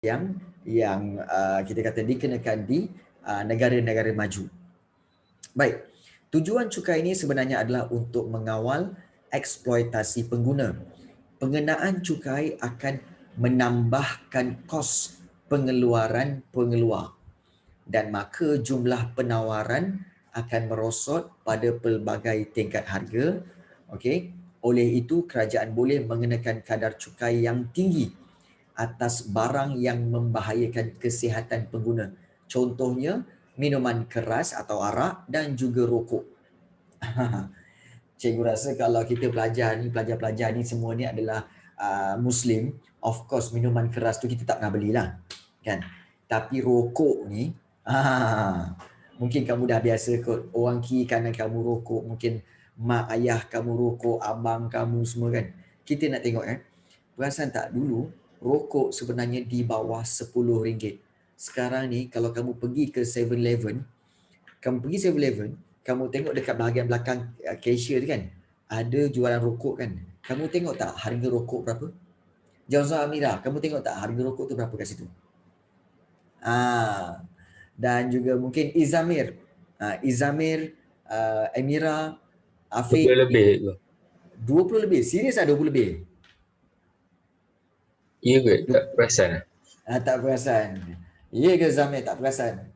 yang kita kata dikenakan di negara-negara maju. Baik, tujuan cukai ini sebenarnya adalah untuk mengawal eksploitasi pengguna. Pengenaan cukai akan menambahkan kos pengeluaran pengeluar dan maka jumlah penawaran akan merosot pada pelbagai tingkat harga. Okey, oleh itu kerajaan boleh mengenakan kadar cukai yang tinggi atas barang yang membahayakan kesihatan pengguna. Contohnya minuman keras atau arak dan juga rokok. Cikgu rasa kalau kita pelajar-pelajar ni semua ni adalah Muslim, of course minuman keras tu kita tak pernah belilah, kan? Tapi rokok ni, mungkin kamu dah biasa kot, orang kiri kanan kamu rokok, mungkin mak ayah kamu rokok, abang kamu semua kan. Kita nak tengok perasan tak dulu rokok sebenarnya di bawah RM10. Sekarang ni kalau kamu pergi ke 7-Eleven, kamu tengok dekat bahagian belakang cashier tu kan, ada jualan rokok kan. Kamu tengok tak harga rokok berapa? Jauza Amira, kamu tengok tak harga rokok tu berapa kat situ? Dan juga mungkin Izamir, Amira, Afiq, 20 lebih tu. 20 lebih. Serius 20 lebih? Ya ke? Tak perasan. Tak perasan. Ya ke Zamir tak perasan?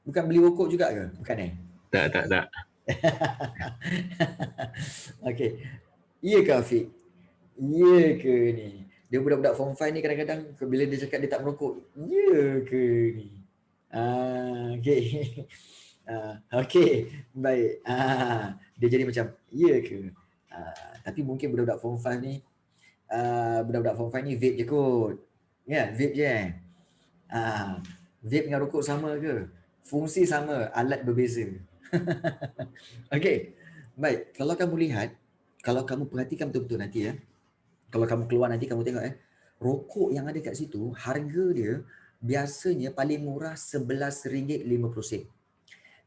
Bukan beli rokok juga ke? Bukan Tak. Okey. Ya ke Afiq? Ya ke ni? Dia budak-budak form 5 ni kadang-kadang bila dia cakap dia tak merokok, ya ke ni? Okey. Okey, baik. Dia jadi macam, ya ke? Tapi mungkin budak-budak form 5 ni, budak-budak form 5 ni vape je kot. Ya, vape je vape dengan rokok sama ke? Fungsi sama, alat berbeza. Okey. Baik, kalau kamu lihat, kalau kamu perhatikan betul-betul nanti kalau kamu keluar nanti kamu tengok rokok yang ada kat situ, harga dia biasanya paling murah RM11.50.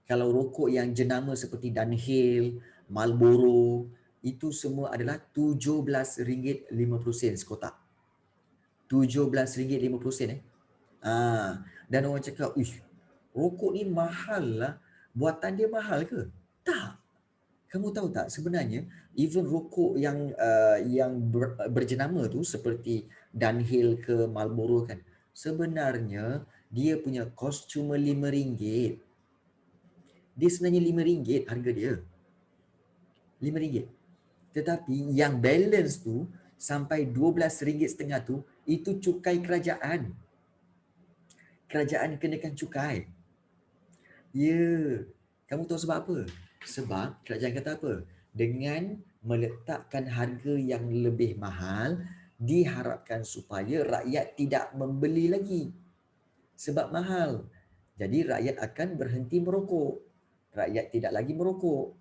Kalau rokok yang jenama seperti Dunhill, Marlboro, itu semua adalah RM17.50 sekotak. RM17.50 dan orang cakap, rokok ni mahal lah. Buatan dia mahal ke? Tak. Kamu tahu tak sebenarnya even rokok yang berjenama tu seperti Dunhill ke Marlboro kan, sebenarnya dia punya kos cuma RM5. Dia sebenarnya RM5 harga dia. RM5. Tetapi yang balance tu sampai RM12.50 tu itu cukai kerajaan. Kerajaan kenakan cukai. Ya. Kamu tahu sebab apa? Sebab kerajaan kata apa? Dengan meletakkan harga yang lebih mahal, diharapkan supaya rakyat tidak membeli lagi. Sebab mahal. Jadi rakyat akan berhenti merokok. Rakyat tidak lagi merokok.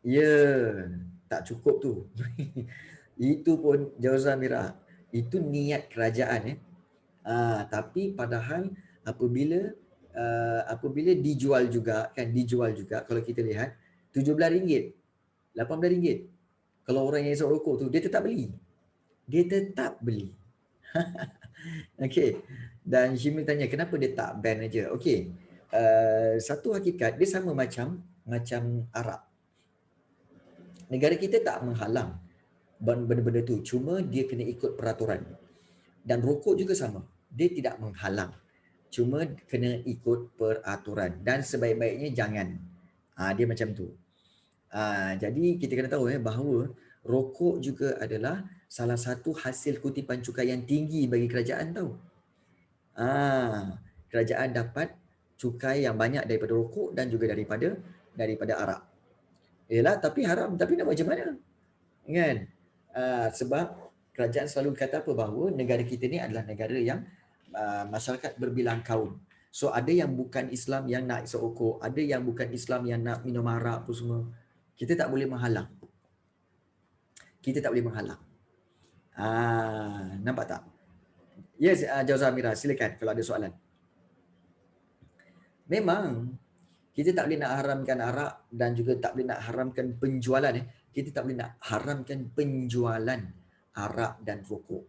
Ya, tak cukup tu. Itu pun Jauza Mira. Itu niat kerajaan tapi padahal apabila dijual juga kalau kita lihat RM17, RM18. Kalau orang yang esok rokok tu dia tetap beli. Okey. Dan Syimil tanya kenapa dia tak ban aja. Okey. Satu hakikat dia sama macam arak. Negara kita tak menghalang benda-benda tu, cuma dia kena ikut peraturan. Dan rokok juga sama, dia tidak menghalang, cuma kena ikut peraturan dan sebaik-baiknya jangan. Dia macam tu. Jadi kita kena tahu bahawa rokok juga adalah salah satu hasil kutipan cukai yang tinggi bagi kerajaan tahu. Kerajaan dapat cukai yang banyak daripada rokok dan juga daripada arak. Yalah, tapi haram, tapi nak macam mana? Kan? Sebab kerajaan selalu kata apa, bahawa negara kita ni adalah negara yang masyarakat berbilang kaum. So ada yang bukan Islam yang nak isap rokok, ada yang bukan Islam yang nak minum arak apa semua. Kita tak boleh menghalang. Nampak tak? Yes, Jauza Amira, silakan kalau ada soalan. Memang kita tak boleh nak haramkan arak dan juga tak boleh nak haramkan penjualan kita tak boleh nak haramkan penjualan arak dan rokok.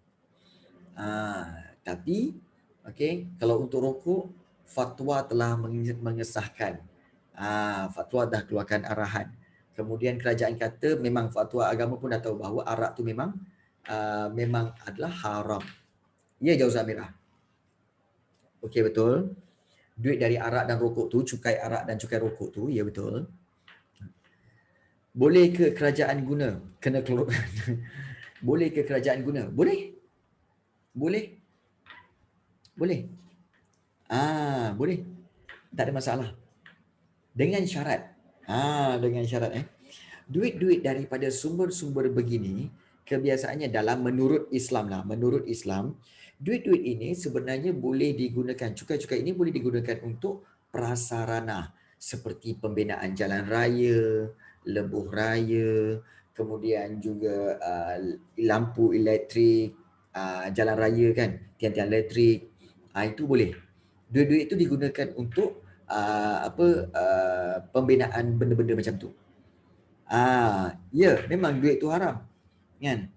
Tapi kalau untuk rokok, fatwa telah mengesahkan. Fatwa dah keluarkan arahan. Kemudian kerajaan kata memang fatwa agama pun dah tahu bahawa arak tu memang adalah haram. Ya, Jauh Zamirah. Okey, betul. Duit dari arak dan rokok tu, cukai arak dan cukai rokok tu, ya betul. Boleh ke kerajaan guna? Kena keluar. Boleh ke kerajaan guna? Boleh. Boleh. Boleh. Boleh. Tak ada masalah. Dengan syarat. Dengan syarat duit-duit daripada sumber-sumber begini kebiasaannya menurut Islam lah. Menurut Islam, duit-duit ini sebenarnya boleh digunakan. Cukai-cukai ini boleh digunakan untuk prasarana seperti pembinaan jalan raya, lebuh raya, kemudian juga lampu elektrik, jalan raya kan, tiang-tiang elektrik. Itu boleh. Duit-duit itu digunakan untuk pembinaan benda-benda macam tu. Ya, memang duit tu haram. Kan?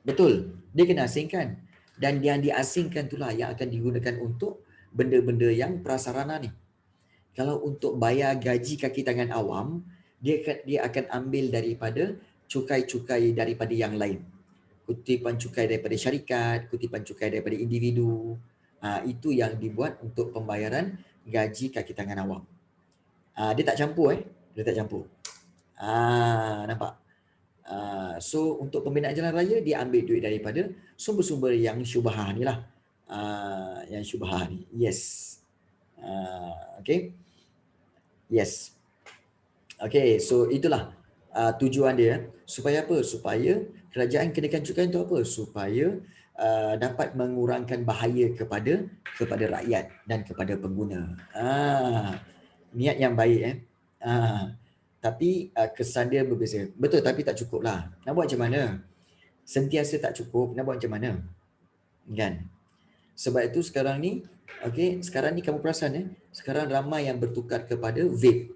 Betul. Dia kena asingkan. Dan yang diasingkan itulah yang akan digunakan untuk benda-benda yang prasarana ni. Kalau untuk bayar gaji kaki tangan awam, dia akan ambil daripada cukai-cukai daripada yang lain. Kutipan cukai daripada syarikat, kutipan cukai daripada individu. Itu yang dibuat untuk pembayaran gaji kaki tangan awam. Dia tak campur Dia tak campur. Nampak? So untuk pembinaan jalan raya dia ambil duit daripada sumber-sumber yang syubhah ni lah. Yang syubhah ni. Yes. Okay. Yes. Okay, so itulah tujuan dia. Supaya apa? Supaya kerajaan kenakan cukai itu apa? Supaya dapat mengurangkan bahaya kepada rakyat dan kepada pengguna. Niat yang baik tapi kesan dia berbeza. Betul, tapi tak cukup lah. Nak buat macam mana? Sentiasa tak cukup, nak buat macam mana? Kan? Sebab itu sekarang ni, sekarang ni kamu perasan sekarang ramai yang bertukar kepada vape.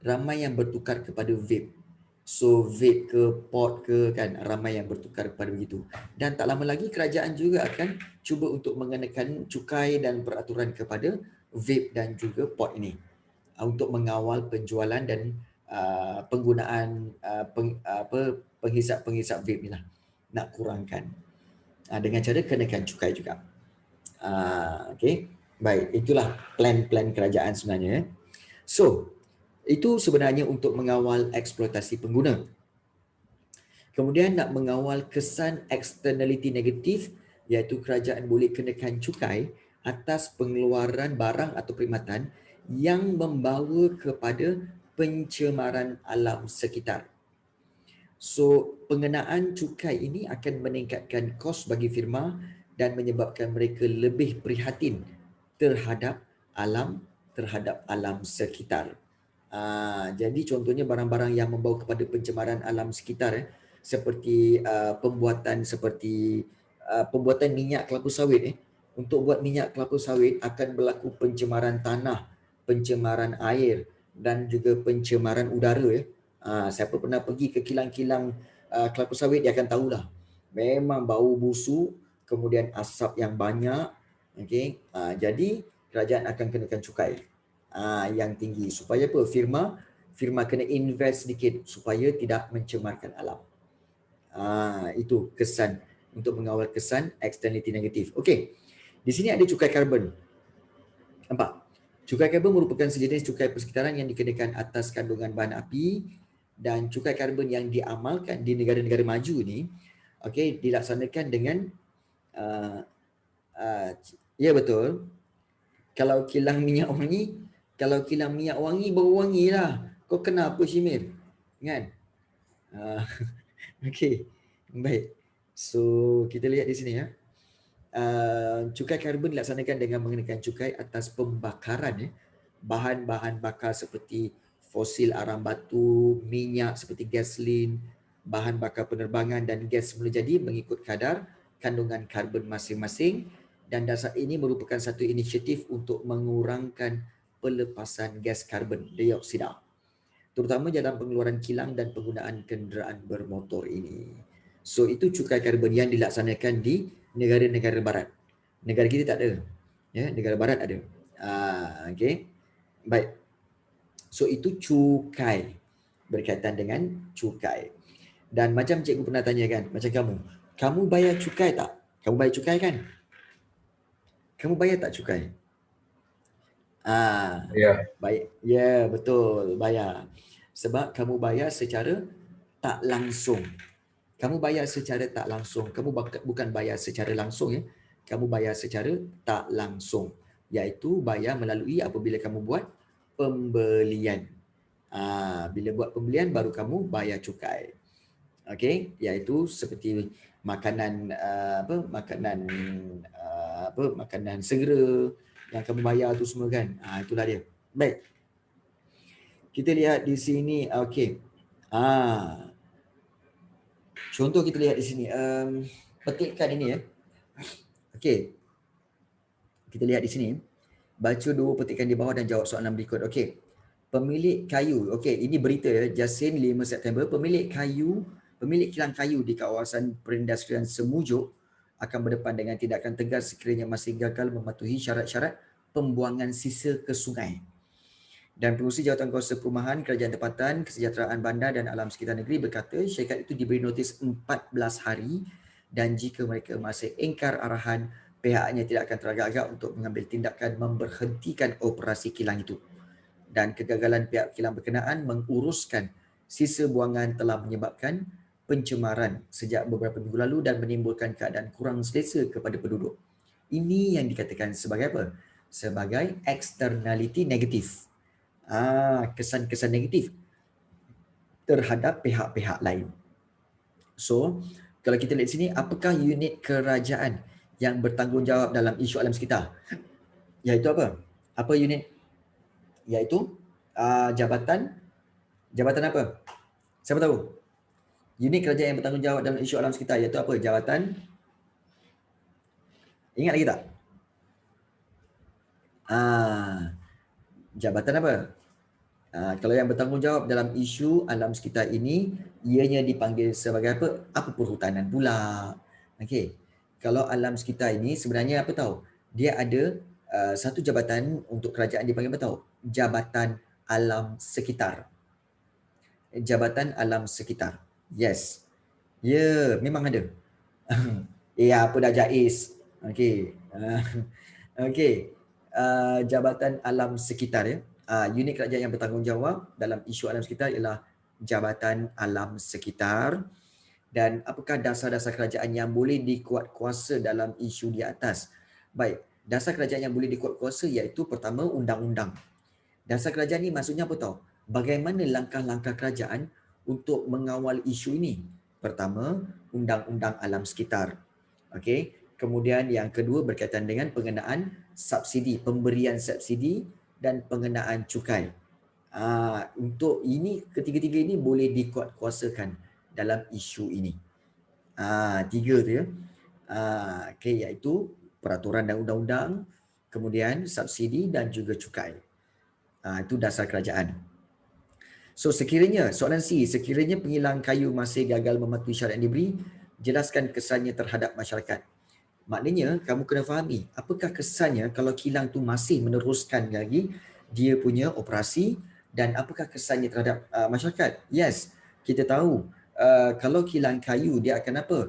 Ramai yang bertukar kepada vape. So vape ke pot ke kan, ramai yang bertukar kepada begitu. Dan tak lama lagi kerajaan juga akan cuba untuk mengenakan cukai dan peraturan kepada vape dan juga pot ini. Untuk mengawal penjualan dan penggunaan penghisap vape ni lah, nak kurangkan dengan cara kenakan cukai juga. Baik, itulah plan-plan kerajaan sebenarnya. So itu sebenarnya untuk mengawal eksploitasi pengguna. Kemudian nak mengawal kesan externality negatif, iaitu kerajaan boleh kenakan cukai atas pengeluaran barang atau perkhidmatan yang membawa kepada pencemaran alam sekitar. So, pengenaan cukai ini akan meningkatkan kos bagi firma dan menyebabkan mereka lebih prihatin terhadap alam sekitar. Jadi contohnya barang-barang yang membawa kepada pencemaran alam sekitar seperti pembuatan minyak kelapa sawit. Untuk buat minyak kelapa sawit akan berlaku pencemaran tanah, pencemaran air dan juga pencemaran udara. Siapa pernah pergi ke kilang-kilang kelapa sawit dia akan tahulah. Memang bau busuk, kemudian asap yang banyak. Jadi kerajaan akan kenakan cukai yang tinggi supaya apa? Firma kena invest sedikit supaya tidak mencemarkan alam. Itu kesan untuk mengawal kesan externality negatif. Okey. Di sini ada cukai karbon. Nampak? Cukai karbon merupakan sejenis cukai persekitaran yang dikenakan atas kandungan bahan api, dan cukai karbon yang diamalkan di negara-negara maju ni dilaksanakan dengan ya betul. Kalau kilang minyak wangi baru wangi lah. Kau kenapa Syimir? Kan? Okey. Baik. So kita lihat di sini cukai karbon dilaksanakan dengan mengenakan cukai atas pembakaran bahan-bahan bakar seperti fosil arang batu, minyak seperti gasolin, bahan bakar penerbangan dan gas semula jadi mengikut kadar kandungan karbon masing-masing, dan dasar ini merupakan satu inisiatif untuk mengurangkan pelepasan gas karbon dioksida. terutama dalam pengeluaran kilang dan penggunaan kenderaan bermotor ini. So itu cukai karbon yang dilaksanakan di negara-negara barat. Negara kita tak ada. Ya, negara barat ada. Okey. Baik. So itu cukai, berkaitan dengan cukai. Dan macam cikgu pernah tanya kan, macam kamu bayar cukai tak? Kamu bayar cukai kan? Kamu bayar tak cukai? Ya. Baik. Ya, betul, bayar. Sebab kamu bayar secara tak langsung. Kamu bayar secara tak langsung. Kamu bukan bayar secara langsung ya. Kamu bayar secara tak langsung. Iaitu bayar melalui apabila kamu buat pembelian. Bila buat pembelian baru kamu bayar cukai. Okey, iaitu seperti makanan makanan segera yang kamu bayar tu semua kan. Itulah dia. Baik. Kita lihat di sini, okey. Contoh kita lihat di sini, petikan ini ya. Okey. Kita lihat di sini. Baca dua petikan di bawah dan jawab soalan berikut. Okey. Pemilik kayu. Okey, ini berita ya, Jasin 5 September. Pemilik kilang kayu di kawasan perindustrian Semujuk akan berdepan dengan tindakan tegas sekiranya masih gagal mematuhi syarat-syarat pembuangan sisa ke sungai. Dan Pengerusi Jawatankuasa Perumahan, Kerajaan Tempatan, Kesejahteraan Bandar dan Alam Sekitar Negeri berkata syarikat itu diberi notis 14 hari dan jika mereka masih ingkar arahan, pihaknya tidak akan teragak-agak untuk mengambil tindakan memberhentikan operasi kilang itu. Dan kegagalan pihak kilang berkenaan menguruskan sisa buangan telah menyebabkan pencemaran sejak beberapa minggu lalu dan menimbulkan keadaan kurang selesa kepada penduduk. Ini yang dikatakan sebagai apa? Sebagai externality negatif. Kesan-kesan negatif terhadap pihak-pihak lain. So, kalau kita lihat sini, apakah unit kerajaan yang bertanggungjawab dalam isu alam sekitar? Iaitu apa? Apa unit? Iaitu jabatan apa? Siapa tahu? Unit kerajaan yang bertanggungjawab dalam isu alam sekitar iaitu apa? Jabatan, ingat lagi tak? Jabatan apa? Kalau yang bertanggungjawab dalam isu alam sekitar ini, ianya dipanggil sebagai apa? Apa perhutanan pula. Okey. Kalau alam sekitar ini sebenarnya apa tahu? Dia ada satu jabatan untuk kerajaan dipanggil apa tahu? Jabatan Alam Sekitar. Jabatan Alam Sekitar. Yes. Ya, memang ada. Ya, apa dah Jais. Okey. Okey. Jabatan Alam Sekitar ya. Unit kerajaan yang bertanggungjawab dalam isu alam sekitar ialah Jabatan Alam Sekitar. Dan apakah dasar-dasar kerajaan yang boleh dikuatkuasa dalam isu di atas? Baik, dasar kerajaan yang boleh dikuatkuasa iaitu pertama undang-undang. Dasar kerajaan ni maksudnya apa tahu? Bagaimana langkah-langkah kerajaan untuk mengawal isu ini? Pertama, undang-undang alam sekitar. Okey. Kemudian yang kedua berkaitan dengan pengenaan subsidi, pemberian subsidi dan pengenaan cukai. Untuk ini ketiga-tiga ini boleh dikuatkuasakan dalam isu ini. Tiga tu ya. Okey, iaitu peraturan dan undang-undang, kemudian subsidi dan juga cukai. Itu dasar kerajaan. So sekiranya, soalan C, sekiranya pengilang kayu masih gagal mematuhi syarat yang diberi, jelaskan kesannya terhadap masyarakat. Maknanya kamu kena fahami apakah kesannya kalau kilang tu masih meneruskan lagi dia punya operasi dan apakah kesannya terhadap masyarakat. Yes, kita tahu kalau kilang kayu dia akan apa?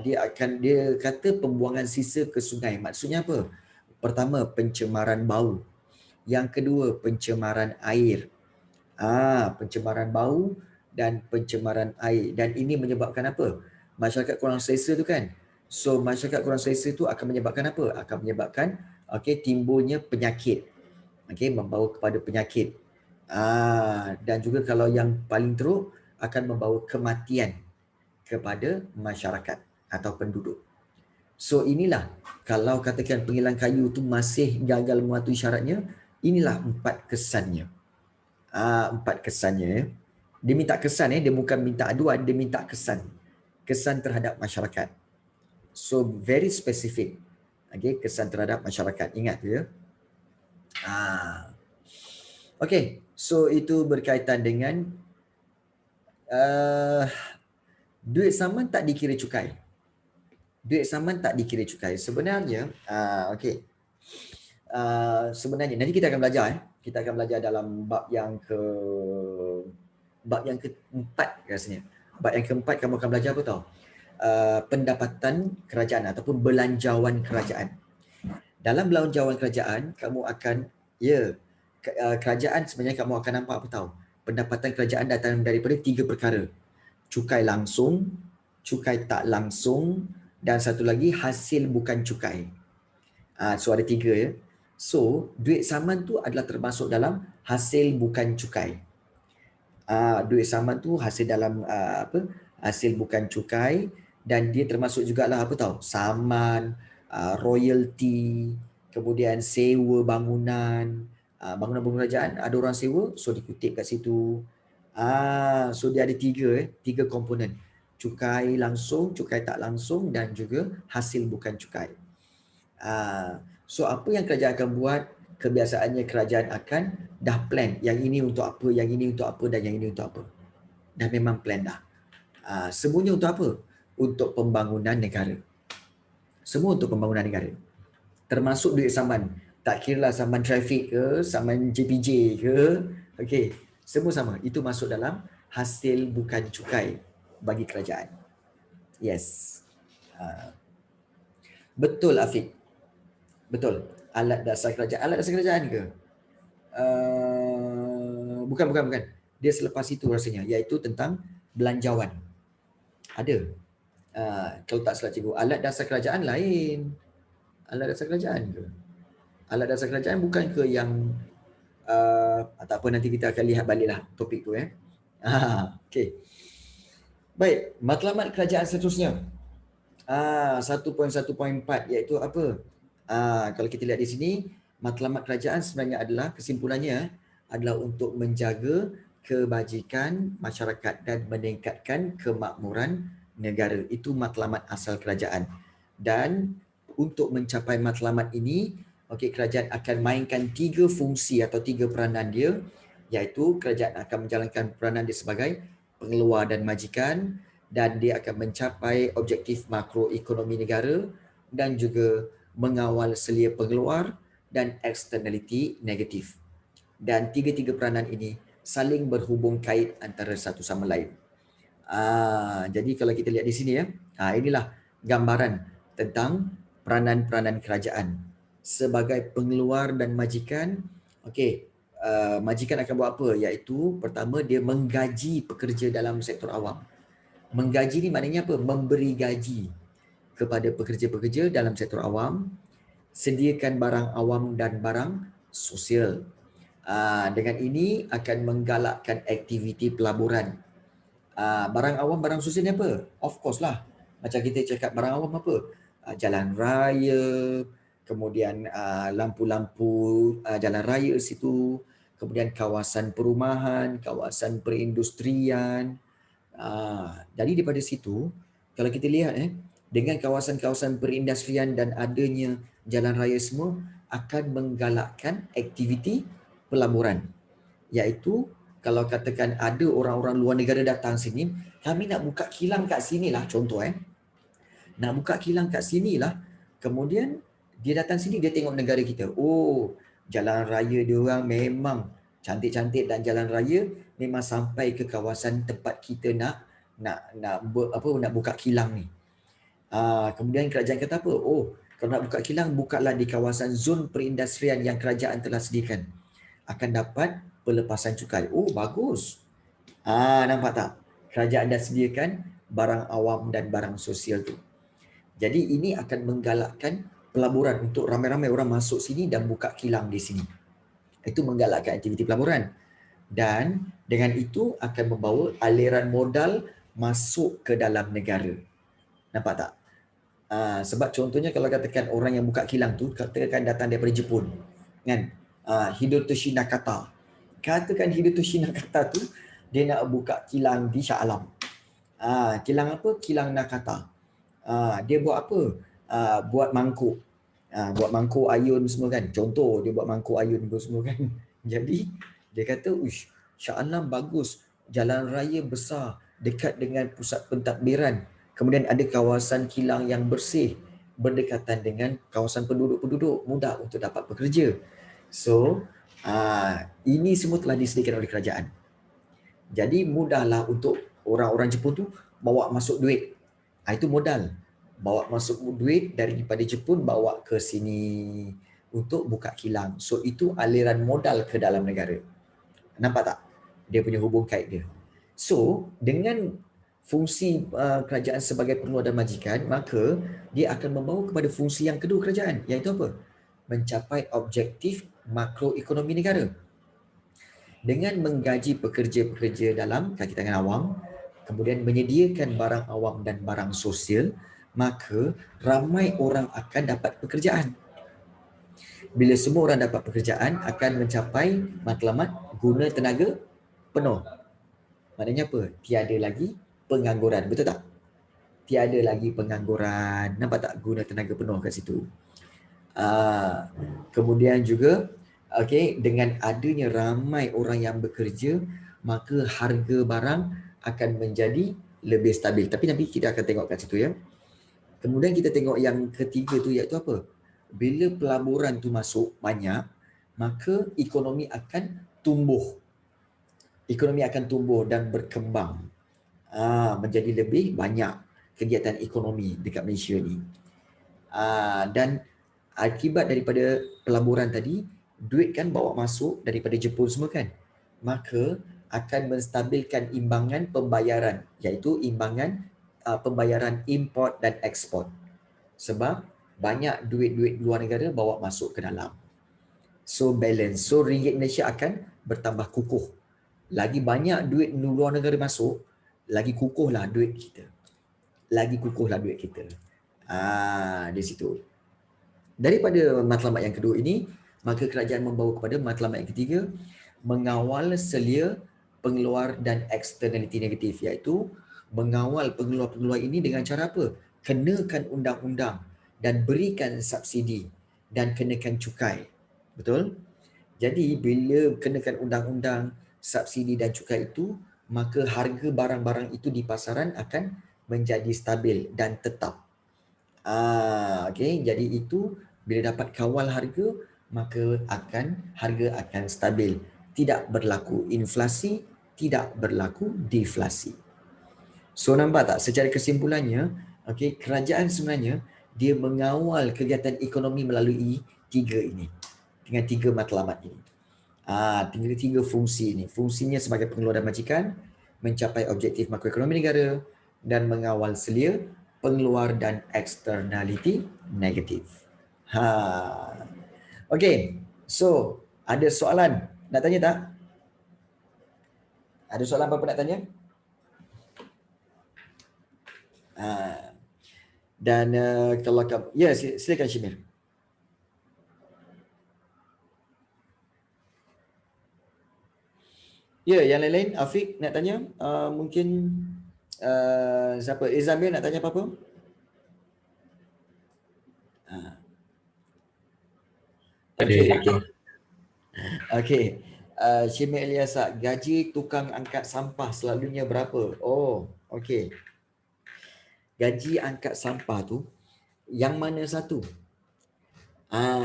Dia kata pembuangan sisa ke sungai. Maksudnya apa? Pertama, pencemaran bau. Yang kedua, pencemaran air. Pencemaran bau dan pencemaran air. Dan ini menyebabkan apa? Masyarakat kurang selesa tu kan. So masyarakat kurang selesa tu akan menyebabkan apa? Akan menyebabkan timbulnya penyakit. Membawa kepada penyakit. Dan juga kalau yang paling teruk akan membawa kematian kepada masyarakat atau penduduk. So inilah kalau katakan pengilang kayu tu masih gagal mematuhi syaratnya, inilah 4 kesannya. 4 kesannya ya. Dia minta kesan dia bukan minta aduan, dia minta kesan. Kesan terhadap masyarakat. So very specific. Kesan terhadap masyarakat. Ingat tu ya. Okey, so itu berkaitan dengan uh, duit saman tak dikira cukai. Duit saman tak dikira cukai. Sebenarnya, okey. Sebenarnya nanti kita akan belajar kita akan belajar dalam bab yang keempat rasanya. Bab yang keempat kamu akan belajar apa tahu? Pendapatan kerajaan ataupun belanjawan kerajaan. Dalam belanjawan kerajaan kamu akan kerajaan sebenarnya kamu akan nampak apa tahu? Pendapatan kerajaan datang daripada 3 perkara. Cukai langsung, cukai tak langsung dan satu lagi hasil bukan cukai. So ada 3 ya. So, duit saman tu adalah termasuk dalam hasil bukan cukai. Duit saman tu hasil dalam hasil bukan cukai dan dia termasuk jugalah apa tahu? Saman, royalty, kemudian sewa bangunan, bangunan-bangunan kerajaan ada orang sewa, so dikutip kat situ. So dia ada 3 komponen. Cukai langsung, cukai tak langsung dan juga hasil bukan cukai. So apa yang kerajaan akan buat? Kebiasaannya kerajaan akan dah plan yang ini untuk apa, yang ini untuk apa dan yang ini untuk apa. Dah memang plan dah. Semuanya untuk apa? Untuk pembangunan negara. Semua untuk pembangunan negara. Termasuk duit saman. Tak kira lah saman trafik ke, saman JPJ ke. Okey, semua sama. Itu masuk dalam hasil bukan cukai bagi kerajaan. Yes. Betul Afiq. Betul. Alat dasar kerajaan. Alat dasar kerajaan ke? Bukan. Dia selepas itu rasanya. Iaitu tentang belanjawan. Ada. Kalau tak salah cikgu. Alat dasar kerajaan lain. Alat dasar kerajaan ke? Alat dasar kerajaan bukan ke yang tak apa, nanti kita akan lihat baliklah topik tu okay. Baik. Matlamat kerajaan seterusnya. 1.1.4 iaitu apa? Kalau kita lihat di sini, matlamat kerajaan sebenarnya adalah kesimpulannya adalah untuk menjaga kebajikan masyarakat dan meningkatkan kemakmuran negara. Itu matlamat asal kerajaan. Dan untuk mencapai matlamat ini, kerajaan akan mainkan 3 fungsi atau 3 peranan dia, iaitu kerajaan akan menjalankan peranan dia sebagai pengeluar dan majikan, dan dia akan mencapai objektif makroekonomi negara dan juga mengawal selia pengeluar dan externality negatif. Dan 3-3 peranan ini saling berhubung kait antara satu sama lain. Jadi kalau kita lihat di sini inilah gambaran tentang peranan-peranan kerajaan sebagai pengeluar dan majikan. Majikan akan buat apa? Iaitu pertama, dia menggaji pekerja dalam sektor awam. Menggaji ni maknanya apa? Memberi gaji kepada pekerja-pekerja dalam sektor awam, sediakan barang awam dan barang sosial. Dengan ini akan menggalakkan aktiviti pelaburan. Barang awam, barang sosial ni apa? Of course lah. Macam kita cakap barang awam apa? Jalan raya, kemudian lampu-lampu jalan raya situ, kemudian kawasan perumahan, kawasan perindustrian. Jadi daripada situ, kalau kita lihat dengan kawasan-kawasan perindustrian dan adanya jalan raya semua akan menggalakkan aktiviti pelaburan. Iaitu kalau katakan ada orang-orang luar negara datang sini, kami nak buka kilang kat sinilah, contoh nak buka kilang kat sinilah, kemudian dia datang sini, dia tengok negara kita. Oh, jalan raya dia orang memang cantik-cantik dan jalan raya memang sampai ke kawasan tempat kita nak buka kilang ni. Kemudian kerajaan kata apa? Oh, kalau nak buka kilang, bukalah di kawasan zon perindustrian yang kerajaan telah sediakan. Akan dapat pelepasan cukai. Oh, bagus. Nampak tak? Kerajaan dah sediakan barang awam dan barang sosial tu. Jadi ini akan menggalakkan pelaburan untuk ramai-ramai orang masuk sini dan buka kilang di sini. Itu menggalakkan aktiviti pelaburan. Dan dengan itu akan membawa aliran modal masuk ke dalam negara. Nampak tak? Sebab contohnya kalau katakan orang yang buka kilang tu katakan datang daripada Jepun, kan? Hirotoshi Nakata. Katakan Hirotoshi Nakata tu dia nak buka kilang di Shah Alam. Kilang apa? Kilang Nakata. Dia buat apa? Buat mangkuk. Buat mangkuk ayun semua kan. Contoh dia buat mangkuk ayun semua kan. Jadi Dia kata, "Uish, Shah Alam bagus, jalan raya besar, dekat dengan pusat pentadbiran. Kemudian ada kawasan kilang yang bersih, berdekatan dengan kawasan penduduk-penduduk, mudah untuk dapat bekerja." So, ini semua telah disediakan oleh kerajaan. Jadi mudahlah untuk orang-orang Jepun tu bawa masuk duit. Itu modal. Bawa masuk duit daripada Jepun bawa ke sini untuk buka kilang. So itu aliran modal ke dalam negara. Nampak tak? Dia punya hubung kait dia. So dengan fungsi kerajaan sebagai pengeluar dan majikan, maka dia akan membawa kepada fungsi yang kedua kerajaan, iaitu apa? Mencapai objektif makroekonomi negara. Dengan menggaji pekerja-pekerja dalam kaki tangan awam, kemudian menyediakan barang awam dan barang sosial, maka ramai orang akan dapat pekerjaan. Bila semua orang dapat pekerjaan, akan mencapai matlamat guna tenaga penuh. Maknanya apa? Tiada lagi pengangguran. Betul tak? Tiada lagi pengangguran. Nampak tak guna tenaga penuh kat situ? Kemudian juga dengan adanya ramai orang yang bekerja, maka harga barang akan menjadi lebih stabil. Tapi nanti kita akan tengok kat situ ya. Kemudian kita tengok yang ketiga tu, iaitu apa? Bila pelaburan tu masuk banyak, maka ekonomi akan tumbuh. Ekonomi akan tumbuh dan berkembang. Menjadi lebih banyak kegiatan ekonomi dekat Malaysia ni. Dan akibat daripada pelaburan tadi, duit kan bawa masuk daripada Jepun semua kan, maka akan menstabilkan imbangan pembayaran, iaitu imbangan pembayaran import dan ekspor, sebab banyak duit-duit luar negara bawa masuk ke dalam. So balance. So ringgit Malaysia akan bertambah kukuh. Lagi banyak duit luar negara masuk, lagi kukuhlah duit kita. Lagi kukuhlah duit kita. Di situ. Daripada matlamat yang kedua ini, maka kerajaan membawa kepada matlamat yang ketiga, mengawal selia pengeluar dan eksternaliti negatif, iaitu mengawal pengeluar-pengeluar ini dengan cara apa? Kenakan undang-undang dan berikan subsidi dan kenakan cukai. Betul? Jadi bila kenakan undang-undang, subsidi dan cukai itu, maka harga barang-barang itu di pasaran akan menjadi stabil dan tetap. Jadi itu bila dapat kawal harga, maka harga akan stabil. Tidak berlaku inflasi, tidak berlaku deflasi. So nampak tak secara kesimpulannya, kerajaan sebenarnya dia mengawal kegiatan ekonomi melalui tiga ini. Dengan tiga matlamat ini. Tiga fungsi ini. Fungsinya sebagai pengeluar dan majikan, mencapai objektif makroekonomi negara dan mengawal selia pengeluar dan eksternaliti negatif. Okey. So, ada soalan nak tanya tak? Ada soalan apa-apa nak tanya? Dan kalau ya, silakan Syamir. Ya, yang lain-lain Afiq nak tanya, mungkin siapa? Izamir nak tanya apa-apa? Okey. Syamir Eliasa, gaji tukang angkat sampah selalunya berapa? Oh, okey. Gaji angkat sampah tu yang mana satu?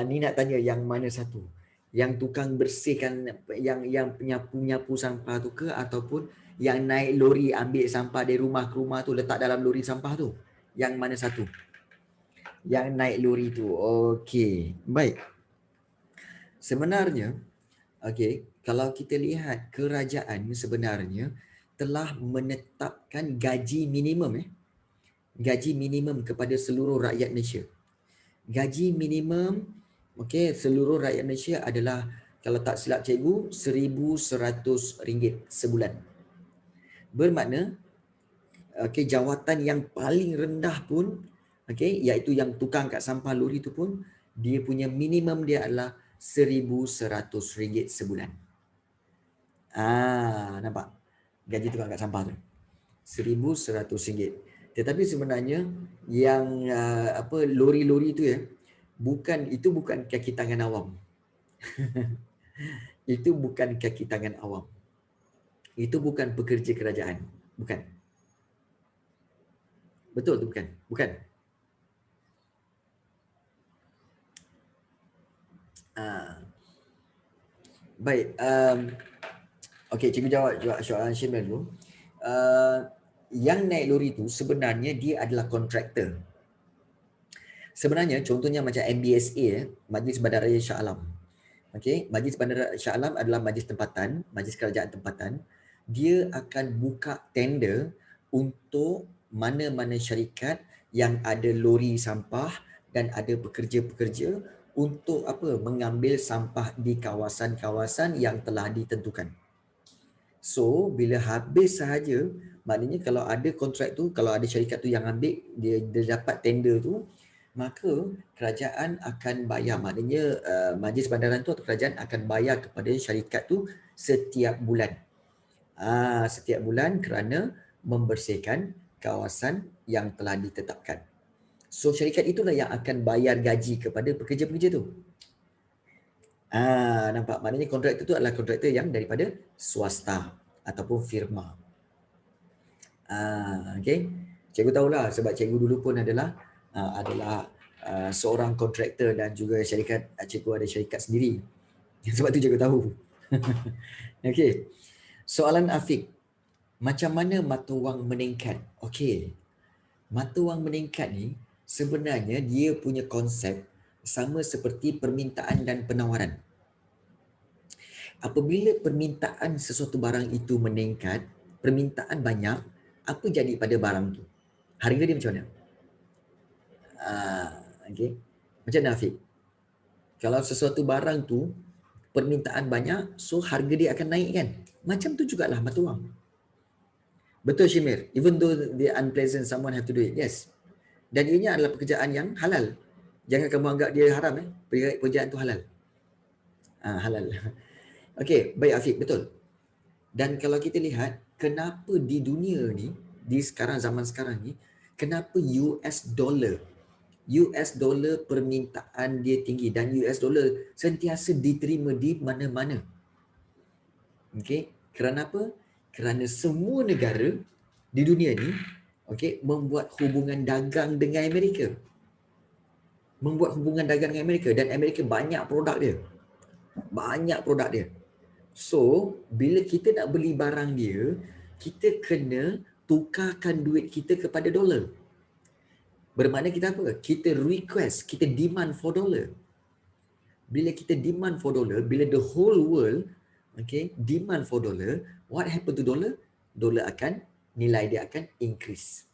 Ni nak tanya yang mana satu? Yang tukang bersihkan, yang penyapu-nyapu sampah tu ke, ataupun yang naik lori ambil sampah dari rumah ke rumah tu letak dalam lori sampah tu? Yang mana satu? Yang naik lori tu. Okey, baik. Sebenarnya, kalau kita lihat kerajaan sebenarnya telah menetapkan gaji minimum gaji minimum kepada seluruh rakyat Malaysia. Gaji minimum seluruh rakyat Malaysia adalah, kalau tak silap cikgu, RM1,100 sebulan. Bermakna jawatan yang paling rendah pun iaitu yang tukang kat sampah lori tu pun, dia punya minimum dia adalah RM1,100 sebulan. Nampak? Gaji tukang kat sampah tu RM1,100. Tetapi sebenarnya yang lori-lori tu bukan kaki tangan awam. Itu bukan kaki tangan awam. Itu bukan pekerja kerajaan. Bukan. Betul tu bukan? Bukan. Baik. Okey, cikgu jawab soalan Syimran dulu. Yang naik lori tu sebenarnya dia adalah kontraktor. Sebenarnya contohnya macam MBSA, Majlis Bandaraya Shah Alam. Okey, Majlis Bandaraya Shah Alam adalah majlis tempatan, majlis kerajaan tempatan. Dia akan buka tender untuk mana-mana syarikat yang ada lori sampah dan ada pekerja-pekerja untuk apa? Mengambil sampah di kawasan-kawasan yang telah ditentukan. So, bila habis sahaja, maknanya kalau ada kontrak tu, kalau ada syarikat tu yang ambil, dia dapat tender tu, maka kerajaan akan bayar. Maknanya majlis bandaran tu atau kerajaan akan bayar kepada syarikat tu setiap bulan. Setiap bulan kerana membersihkan kawasan yang telah ditetapkan. So, syarikat itulah yang akan bayar gaji kepada pekerja-pekerja tu. Nampak? Maknanya kontraktor tu adalah kontraktor yang daripada swasta ataupun firma. Okay. Cikgu tahulah sebab cikgu dulu pun adalah seorang kontraktor dan juga syarikat, cikgu ada syarikat sendiri. Sebab tu cikgu tahu. Okay. Soalan Afiq. Macam mana mata wang meningkat? Okay. Mata wang meningkat ni sebenarnya dia punya konsep sama seperti permintaan dan penawaran. Apabila permintaan sesuatu barang itu meningkat, permintaan banyak, apa jadi pada barang tu? Harga dia macam mana? Okay. Macam mana Afiq? Kalau sesuatu barang tu permintaan banyak, so harga dia akan naik kan? Macam tu jugalah mata wang. Betul Syimir? Even though the unpleasant, someone have to do it. Yes. Dan ianya adalah pekerjaan yang halal. Jangan kamu anggap dia haram. Pekerjaan tu halal. Halal. Okey, baik Afiq, betul. Dan kalau kita lihat, kenapa di dunia ni, di zaman sekarang ni, kenapa US dollar permintaan dia tinggi dan US dollar sentiasa diterima di mana-mana. Okey, kerana apa? Kerana semua negara di dunia ni membuat hubungan dagang dengan Amerika. Dan Amerika banyak produk dia. So, bila kita nak beli barang dia, kita kena tukarkan duit kita kepada dolar. Bermakna kita apa? Kita request, kita demand for dollar. Bila kita demand for dollar, bila the whole world demand for dollar, what happen to dollar? Dollar akan, nilai dia akan increase.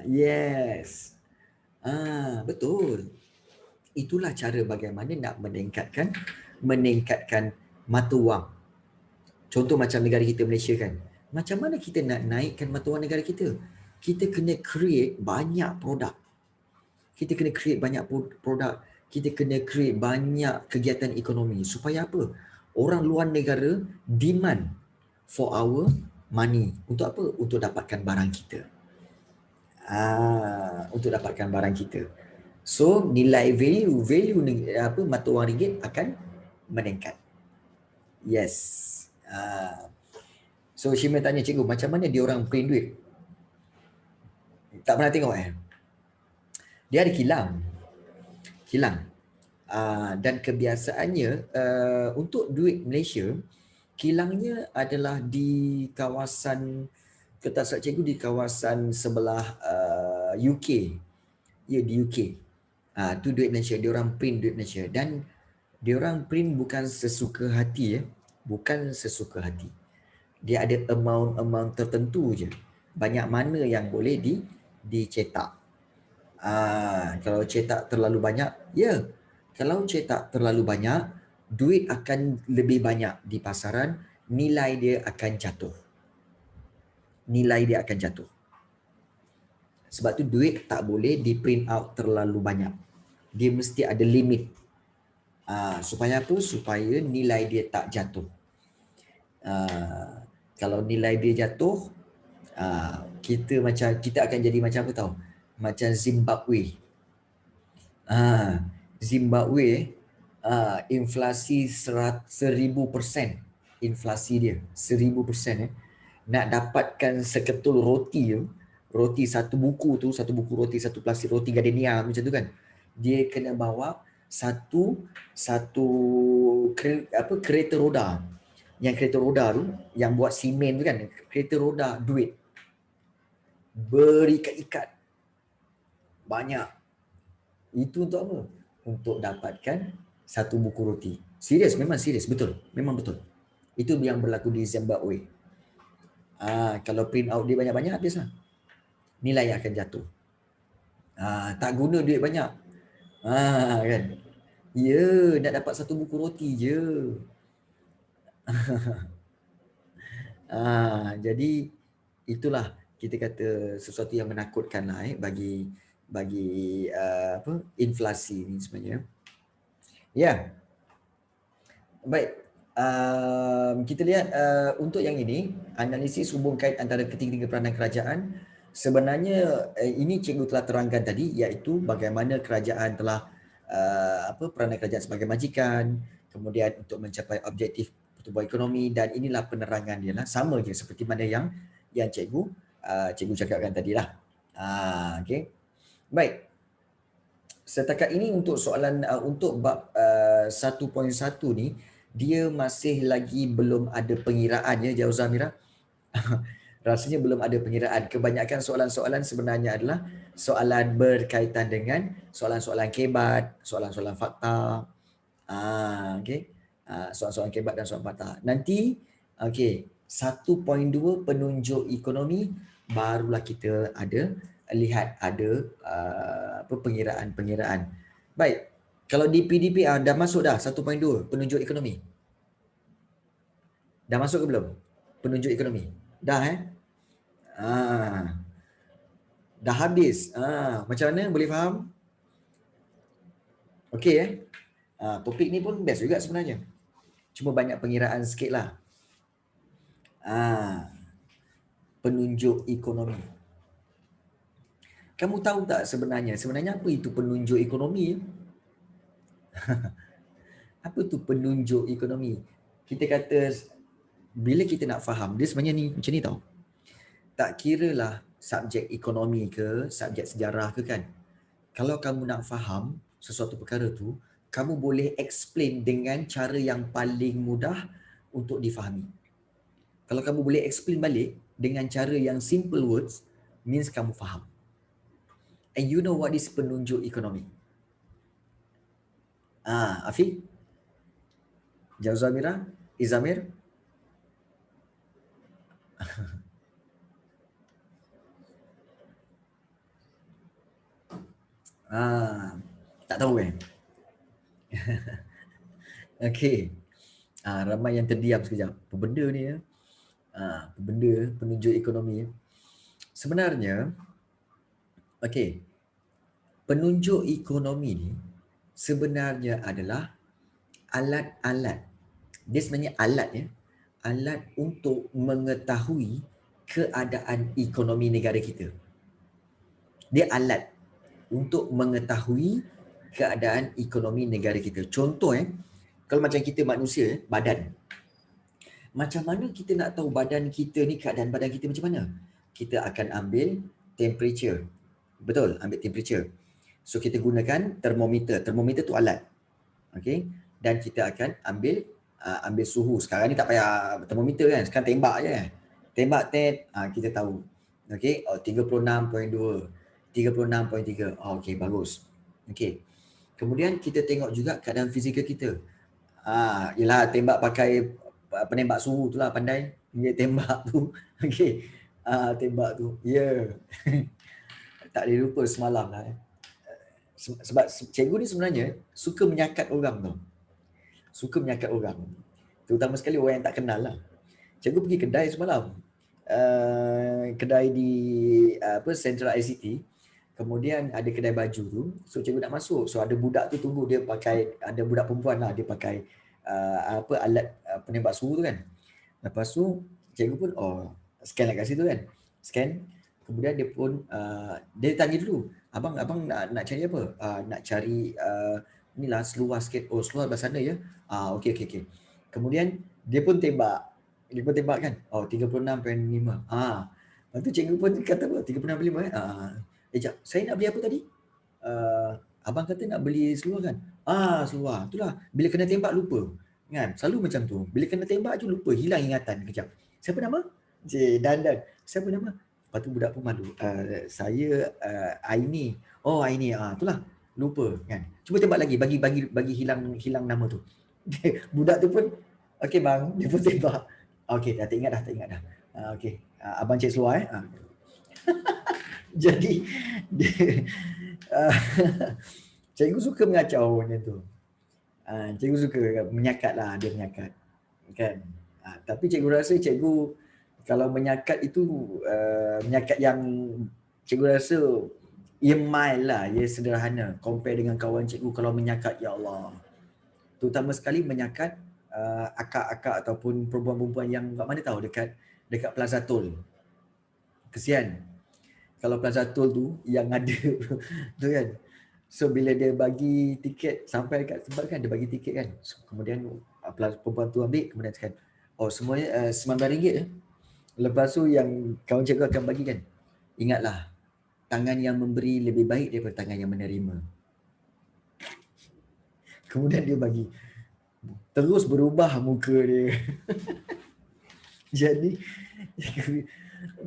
Yes. Betul. Itulah cara bagaimana nak meningkatkan mata wang. Contoh macam negara kita Malaysia kan. Macam mana kita nak naikkan mata wang negara kita? Kita kena create banyak produk. Kita kena create banyak kegiatan ekonomi. Supaya apa? Orang luar negara demand for our money. Untuk apa? Untuk dapatkan barang kita. So, nilai value mata wang ringgit akan meningkat. Yes. So, Syimir tanya cikgu, macam mana dia orang print duit? Tak pernah tengok Dia ada kilang. Dan kebiasaannya untuk duit Malaysia, kilangnya adalah di kawasan, kata cikgu, di kawasan sebelah UK. Ya, di UK. Tu duit Malaysia. Dia orang print duit Malaysia. Dan dia orang print bukan sesuka hati. Dia ada amount tertentu je. Banyak mana yang boleh dicetak. Kalau cetak terlalu banyak, kalau cetak terlalu banyak, duit akan lebih banyak di pasaran, nilai dia akan jatuh. Sebab tu duit tak boleh di print out terlalu banyak. Dia mesti ada limit. Supaya apa? Supaya nilai dia tak jatuh. Kalau nilai dia jatuh, kita akan jadi macam apa tahu? Macam Zimbabwe. Zimbabwe Inflasi 1000%. Inflasi dia 1000%. Nak dapatkan seketul roti tu, roti satu buku tu, satu buku roti, satu plastik roti gardenia macam tu kan, dia kena bawa satu kereta roda. Yang kereta roda tu yang buat simen tu kan, kereta roda duit berikat-ikat banyak. Itu untuk apa? Untuk dapatkan satu buku roti. Serius, memang serius, betul. Memang betul. Itu yang berlaku di Zimbabwe. Kalau print out dia banyak-banyak, habislah. Nilai akan jatuh. Tak guna duit banyak. Kan? Ya, nak dapat satu buku roti je. Jadi itulah kita kata sesuatu yang menakutkan lah bagi inflasi ni sebenarnya. Ya. Baik. Kita lihat untuk yang ini, analisis hubung kait antara ketiga-tiga peranan kerajaan. Sebenarnya ini cikgu telah terangkan tadi, iaitu bagaimana kerajaan telah peranan kerajaan sebagai majikan, kemudian untuk mencapai objektif pertumbuhan ekonomi, dan inilah penerangan dia lah, sama je seperti mana yang cikgu cakapkan tadi lah. Okay. Baik. Setakat ini untuk soalan untuk bab 1.1 ni, dia masih lagi belum ada pengiraan ya Jauza Mira. Rasanya belum ada pengiraan. Kebanyakan soalan-soalan sebenarnya adalah soalan berkaitan dengan soalan-soalan kebat, soalan-soalan fakta. Okey. Soalan-soalan kebat dan soalan fakta. Nanti okey, 1.2 penunjuk ekonomi barulah kita lihat ada pengiraan-pengiraan. Baik. Kalau di PDP dah masuk dah 1.2 penunjuk ekonomi. Dah masuk ke belum? Penunjuk ekonomi. Dah dah habis. Macam mana, boleh faham? Okey topik ni pun best juga sebenarnya. Cuma banyak pengiraan sikitlah. Penunjuk ekonomi. Kamu tahu tak sebenarnya apa itu penunjuk ekonomi? Apa tu penunjuk ekonomi? Kita kata bila kita nak faham, dia sebenarnya ni macam ni tau. Tak kiralah subjek ekonomi ke, subjek sejarah ke kan. Kalau kamu nak faham sesuatu perkara tu, kamu boleh explain dengan cara yang paling mudah untuk difahami. Kalau kamu boleh explain balik dengan cara yang simple words, means kamu faham. And you know what is penunjuk ekonomi? Afiq? Jauza Mira? Izamir? Tak tahu Okey. Ramai yang terdiam sekejap. Apa benda ni ya? Apa benda penunjuk ekonomi? Sebenarnya, okey. Penunjuk ekonomi ni sebenarnya adalah alat-alat. Dia sebenarnya alat ya. Alat untuk mengetahui keadaan ekonomi negara kita. Dia alat untuk mengetahui keadaan ekonomi negara kita. Contoh kalau macam kita manusia, badan. Macam mana kita nak tahu badan kita ni, keadaan badan kita macam mana? Kita akan ambil temperature. Betul, ambil temperature. So kita gunakan termometer. Termometer tu alat. Okey. Dan kita akan ambil suhu. Sekarang ni tak payah termometer kan. Sekarang tembak je. Tembak kita tahu. Okey, 36.2. 36.3. Okey, bagus. Okey. Kemudian kita tengok juga keadaan fizikal kita. Yalah, tembak pakai penembak suhu tu lah, pandai. Dia tembak tu. Okey. Tembak tu. Ya. Tak boleh lupa semalam lah. Sebab cikgu ni sebenarnya suka menyakat orang tau. Suka menyakat orang. Terutama sekali orang yang tak kenal lah. Cikgu pergi kedai semalam. Kedai di Central ICT. Kemudian ada kedai baju tu. So cikgu nak masuk. So ada budak tu tunggu, dia pakai, ada budak perempuan lah, dia pakai alat penembak suhu tu kan. Lepas tu cikgu pun scan lah kat situ kan. Scan. Kemudian dia pun dia tanya dulu, abang nak cari apa? Nak cari inilah seluar sikit. Oh, seluar belah sana ya. Okey okey okey. Kemudian dia pun tembak. Dia pun tembak kan. Oh, 36.5. Lepas tu cikgu pun kata apa? 36.5 jap. Saya nak beli apa tadi? Abang kata nak beli seluar kan? Seluar. Itulah. Bila kena tembak lupa. Kan? Selalu macam tu. Bila kena tembak je lupa. Hilang ingatan kejap. Siapa nama? Dan. Siapa nama? Lepas tu budak pun malu. Saya Aini. Oh, Aini. Itulah. Lupa kan. Cuba tembak lagi. Bagi hilang nama tu. Budak tu pun, okey bang. Dia pun tembak. Okey, dah tak ingat dah. Okey. Abang cek seluar Jadi dia, uh, cikgu suka mengacau macam tu. Cikgu suka menyakat lah, dia menyakat kan. Tapi cikgu rasa cikgu kalau menyakat itu menyakat yang cikgu rasa ia mild lah, ia sederhana compare dengan kawan cikgu kalau menyakat ya Allah. Terutama sekali menyakat akak-akak ataupun perempuan-perempuan yang kat mana tahu dekat Plaza Tol. Kesian. Kalau Plaza Tol tu yang ada tu kan. So bila dia bagi tiket sampai dekat tempat kan, dia bagi tiket kan. So, kemudian perempuan tu ambil, kemudian cakap, oh semuanya RM19 je. Lepas tu yang kawan cikgu akan bagi kan, ingatlah, tangan yang memberi lebih baik daripada tangan yang menerima. Kemudian dia bagi. Terus berubah muka dia. Jadi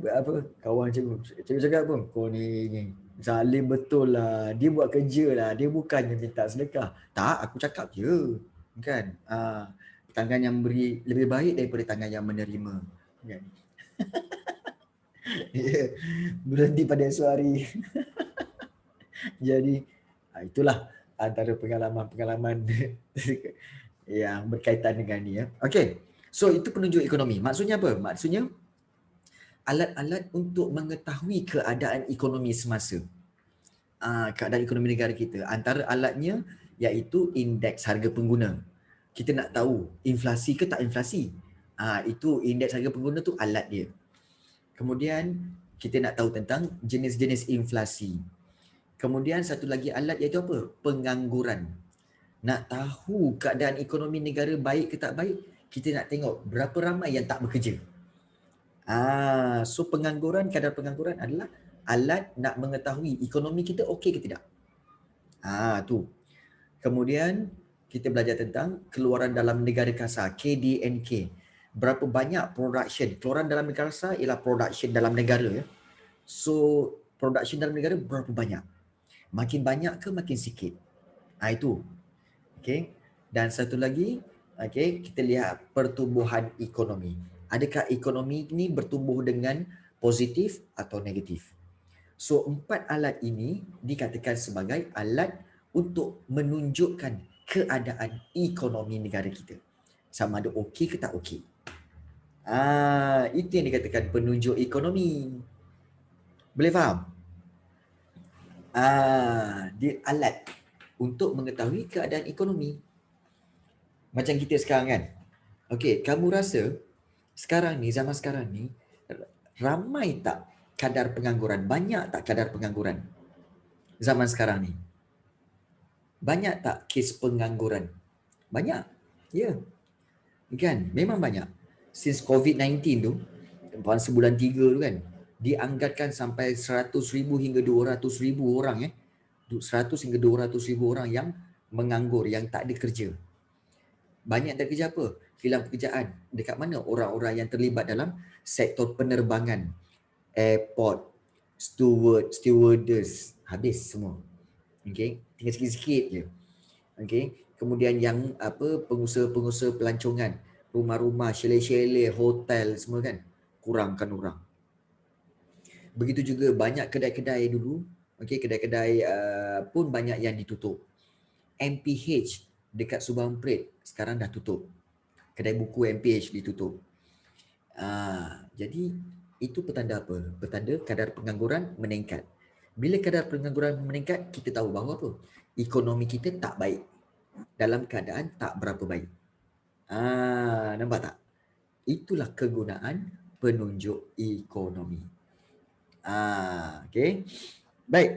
apa kawan cikgu cakap apa, kau ni zalim betul lah, dia buat kerja lah, dia bukannya minta sedekah. Tak, aku cakap je kan, tangan yang beri lebih baik daripada tangan yang menerima kan. Yeah. Berhenti pada esok hari. Jadi itulah antara pengalaman-pengalaman yang berkaitan dengan ni ya. Okey. So itu penunjuk ekonomi. Maksudnya apa? Maksudnya alat-alat untuk mengetahui keadaan ekonomi semasa. Keadaan ekonomi negara kita. Antara alatnya iaitu indeks harga pengguna. Kita nak tahu inflasi ke tak inflasi. Itu indeks harga pengguna tu alat dia. Kemudian kita nak tahu tentang jenis-jenis inflasi. Kemudian satu lagi alat iaitu apa? Pengangguran. Nak tahu keadaan ekonomi negara baik ke tak baik, kita nak tengok berapa ramai yang tak bekerja. So pengangguran, kadar pengangguran adalah alat nak mengetahui ekonomi kita okey ke tidak. Tu. Kemudian kita belajar tentang keluaran dalam negara kasar, KDNK. Berapa banyak production. Keluaran dalam negara kasar ialah production dalam negara ya. So production dalam negara berapa banyak? Makin banyak ke makin sikit? Itu. Okey. Dan satu lagi, okey, kita lihat pertumbuhan ekonomi. Adakah ekonomi ini bertumbuh dengan positif atau negatif? So, 4 alat ini dikatakan sebagai alat untuk menunjukkan keadaan ekonomi negara kita. Sama ada okey ke tak okey. Itu yang dikatakan penunjuk ekonomi. Boleh faham? Dia alat untuk mengetahui keadaan ekonomi. Macam kita sekarang kan. Okey, kamu rasa sekarang ni, zaman sekarang ni, ramai tak kadar pengangguran? Banyak tak kadar pengangguran? Zaman sekarang ni. Banyak tak kes pengangguran? Banyak. Ya. Yeah. Kan? Memang banyak. Since COVID-19 tu, sebulan 3 tu kan, dianggarkan sampai 100,000 hingga 200,000 orang 100 hingga 200,000 orang yang menganggur, yang tak ada kerja. Banyak tak kerja apa? Hilang pekerjaan. Dekat mana orang-orang yang terlibat dalam sektor penerbangan, airport, stewardess, habis semua. Okey, tinggal sikit-sikit je. Okey, kemudian yang pengusaha-pengusaha pelancongan, rumah-rumah, chalet-chalet, hotel semua kan, kurangkan orang. Begitu juga banyak kedai-kedai dulu, okey, kedai-kedai pun banyak yang ditutup. MPH dekat Subang Pret sekarang dah tutup. Kedai buku MPH ditutup. Jadi itu petanda apa? Petanda kadar pengangguran meningkat. Bila kadar pengangguran meningkat, kita tahu bahawa apa? Ekonomi kita tak baik. Dalam keadaan tak berapa baik. Nampak tak? Itulah kegunaan penunjuk ekonomi. Okey. Baik.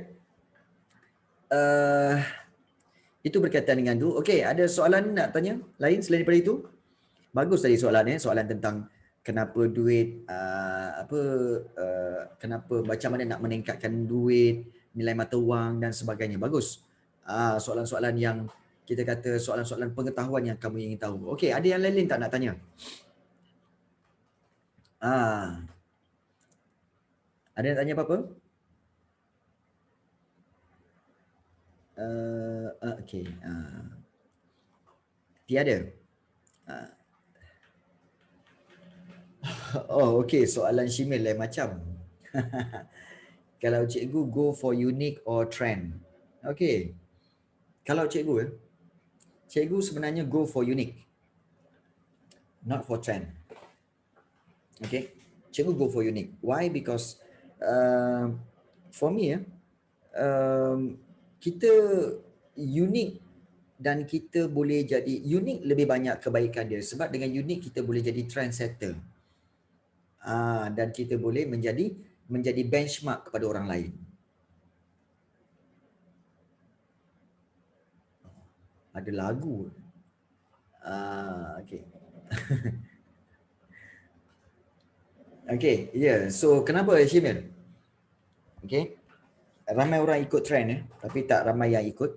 Itu berkaitan dengan tu. Okey, ada soalan nak tanya lain selain daripada itu? Bagus tadi soalan soalan tentang kenapa duit kenapa macam mana nak meningkatkan duit, nilai mata wang dan sebagainya. Bagus. Soalan-soalan yang kita kata soalan-soalan pengetahuan yang kamu ingin tahu. Okey, ada yang lain tak nak tanya? Ada yang tanya apa-apa? Okey. Tiada. Oh, okey. Soalan Shimil lain macam. Kalau cikgu go for unique or trend. Okey. Kalau cikgu cikgu sebenarnya go for unique. Not for trend. Okay. Cikgu go for unique. Why? Because for me kita unik dan kita boleh jadi unik lebih banyak kebaikan dia sebab dengan unik kita boleh jadi trendsetter. Dan kita boleh menjadi benchmark kepada orang lain. Ada lagu. Okay. Okay, yeah. So kenapa Shimil? Okay. Ramai orang ikut trend tapi tak ramai yang ikut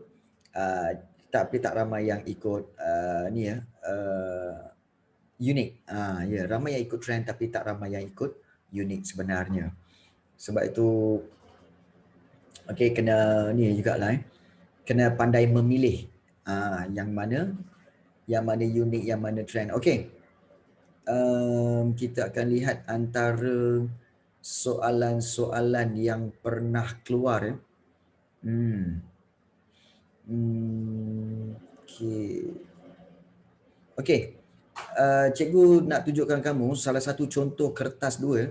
tak ramai yang ikut unik. Ya, ramai yang ikut trend tapi tak ramai yang ikut unik sebenarnya. Sebab itu kena ni jugalah kena pandai memilih yang mana unik, yang mana trend. Okey. Kita akan lihat antara soalan-soalan yang pernah keluar Okey. Cikgu nak tunjukkan kamu salah satu contoh kertas 2.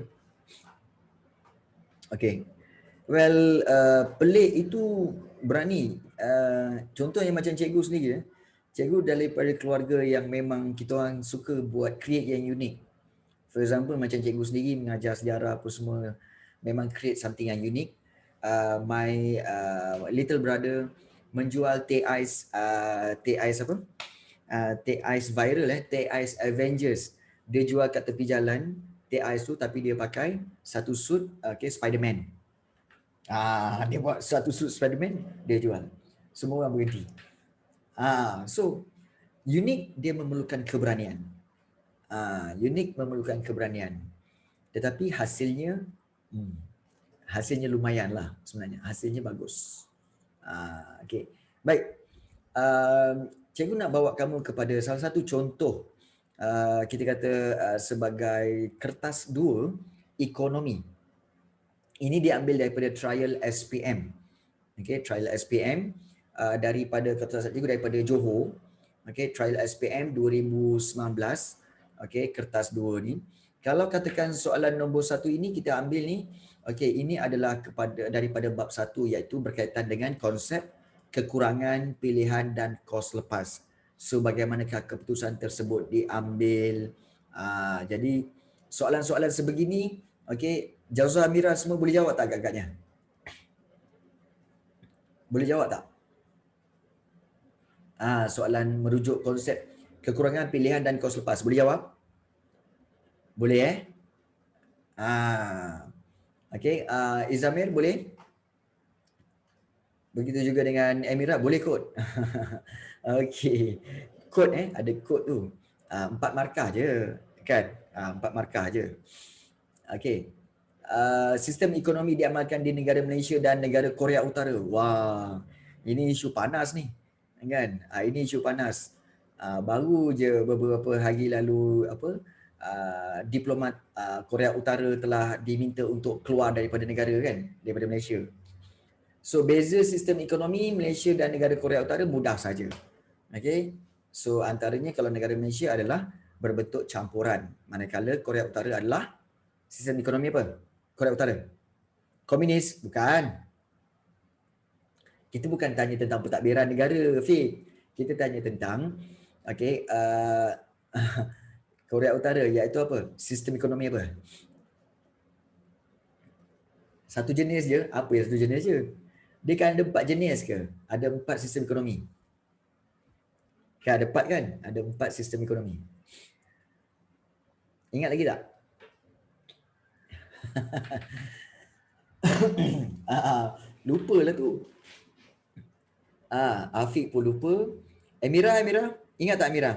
Okey. Well, pelik itu berani. Contohnya macam cikgu sendiri. Cikgu daripada keluarga yang memang kita orang suka buat create yang unik. For example, macam cikgu sendiri mengajar sejarah apa semua, memang create something yang unik. My little brother menjual teh ais apa? Teh ais viral teh ais Avengers. Dia jual kat tepi jalan teh ais tu tapi dia pakai satu suit Spiderman. Dia buat satu suit Spiderman, dia jual. Semua orang berhenti. So unik dia memerlukan keberanian. Unik memerlukan keberanian. Tetapi hasilnya lumayan lah sebenarnya. Hasilnya bagus. Okay. Baik. Cikgu nak bawa kamu kepada salah satu contoh kita kata sebagai kertas 2 ekonomi. Ini diambil daripada trial SPM. Okay, trial SPM daripada kertas cikgu daripada Johor. Okay, trial SPM 2019. Okay, kertas 2 ni. Kalau katakan soalan nombor 1 ini kita ambil ni, okay, ini adalah daripada bab 1 iaitu berkaitan dengan konsep kekurangan, pilihan dan kos lepas. So bagaimanakah keputusan tersebut diambil? Jadi soalan-soalan sebegini, okay, Jauza Amira semua boleh jawab tak agak-agaknya? Boleh jawab tak? Soalan merujuk konsep kekurangan, pilihan dan kos lepas. Boleh jawab? Boleh Okey, Izamir boleh? Begitu juga dengan Amira, boleh kod? Okey. Kod ada kod tu. 4 markah je, kan? 4 markah je. Okey. Sistem ekonomi diamalkan di negara Malaysia dan negara Korea Utara. Wah, ini isu panas ni. Kan? Ini isu panas. Baru je beberapa hari lalu diplomat Korea Utara telah diminta untuk keluar daripada negara kan, daripada Malaysia. So beza sistem ekonomi Malaysia dan negara Korea Utara mudah saja. Okey. So antaranya kalau negara Malaysia adalah berbentuk campuran, manakala Korea Utara adalah sistem ekonomi apa? Korea Utara. Komunis? Bukan. Kita bukan tanya tentang pentadbiran negara, Fik. Kita tanya tentang Korea Utara iaitu apa? Sistem ekonomi apa? Satu jenis je. Apa yang satu jenis je? Dia kan ada 4 jenis ke? Ada 4 sistem ekonomi. Kan ada 4 kan? Ada 4 sistem ekonomi. Ingat lagi tak? Lupa lah tu. Afiq pun lupa. Amira, ingat tak Amira?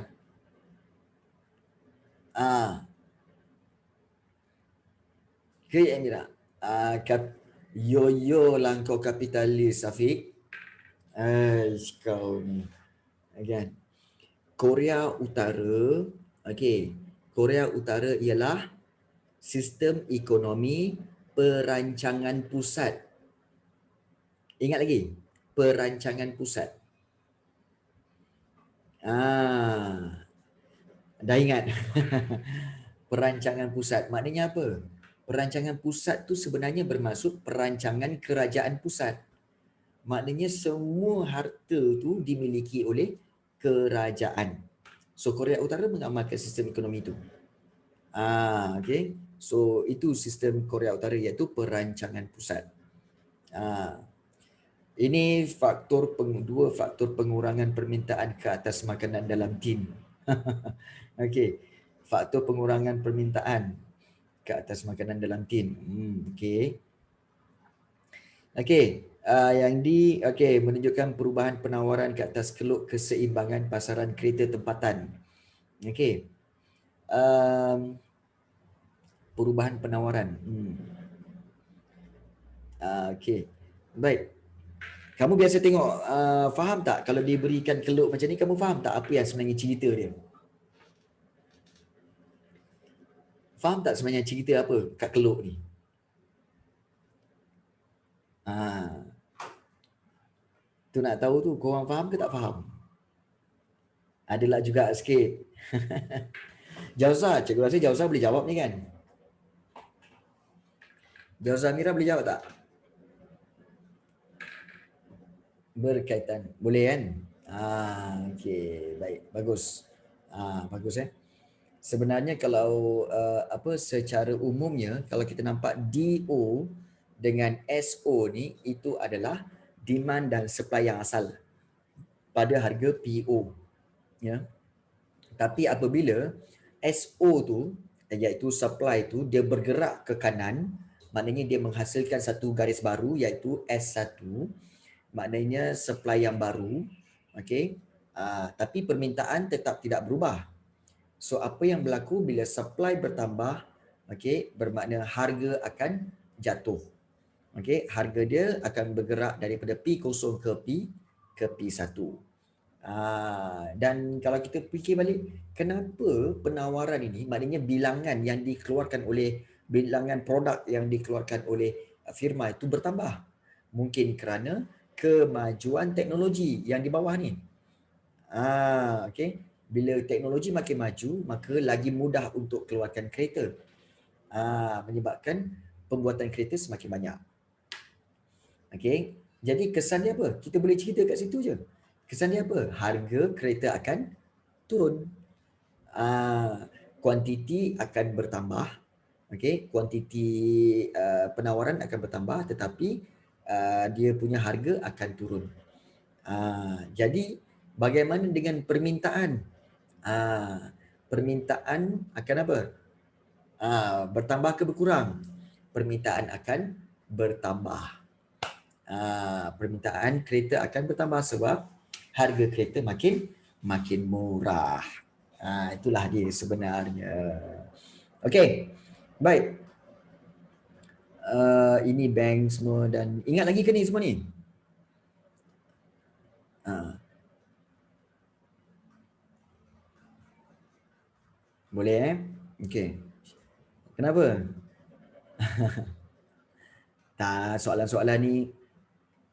Ke Amira? Yo lah kau kapitalis Afiq. Kau ni. Kan? Korea Utara, okey. Korea Utara ialah sistem ekonomi perancangan pusat. Ingat lagi? Perancangan pusat. Dah ingat. Perancangan pusat. Maknanya apa? Perancangan pusat tu sebenarnya bermaksud perancangan kerajaan pusat. Maknanya semua harta tu dimiliki oleh kerajaan. So Korea Utara mengamalkan sistem ekonomi itu. Okay. So itu sistem Korea Utara iaitu perancangan pusat. Ini dua faktor pengurangan permintaan ke atas makanan dalam tin. Okey. Faktor pengurangan permintaan ke atas makanan dalam tin. Okey. Okey. Menunjukkan perubahan penawaran ke atas keluk keseimbangan pasaran kereta tempatan. Okey. Perubahan penawaran. Okey. Baik. Kamu biasa tengok, faham tak kalau diberikan keluk macam ni, kamu faham tak apa yang sebenarnya cerita dia? Faham tak sebenarnya cerita apa kat keluk ni? Tu nak tahu tu, korang faham ke tak faham? Adalah juga sikit. Jauza, cikgu rasa Jauza boleh jawab ni kan? Jauza Mira boleh jawab tak? Berkaitan. Boleh kan? Okey, baik. Bagus. Bagus Sebenarnya kalau secara umumnya kalau kita nampak DO dengan SO ni itu adalah demand dan supply yang asal pada harga PO, ya. Tapi apabila SO tu iaitu supply tu dia bergerak ke kanan, maknanya dia menghasilkan satu garis baru iaitu S1, maknanya supply yang baru, okey. Tapi permintaan tetap tidak berubah. So apa yang berlaku bila supply bertambah, okey, bermakna harga akan jatuh. Okey, harga dia akan bergerak daripada P0 ke P1. Dan kalau kita fikir balik, kenapa penawaran ini, maknanya bilangan yang dikeluarkan oleh bilangan produk yang dikeluarkan oleh firma itu bertambah? Mungkin kerana kemajuan teknologi yang di bawah ni. Okey. Bila teknologi makin maju, maka lagi mudah untuk keluarkan kereta. Menyebabkan pembuatan kereta semakin banyak. Okey. Jadi kesan dia apa? Kita boleh cerita kat situ je. Kesan dia apa? Harga kereta akan turun. Kuantiti akan bertambah. Okey, kuantiti penawaran akan bertambah tetapi dia punya harga akan turun. Jadi bagaimana dengan permintaan? Permintaan akan apa? Bertambah ke berkurang? Permintaan akan bertambah. Permintaan kereta akan bertambah sebab harga kereta makin murah. Itulah dia sebenarnya. Okey. Baik. Ini bank semua dan ingat lagi ke ni semua ni? Boleh Okey. Kenapa? Tak, soalan-soalan ni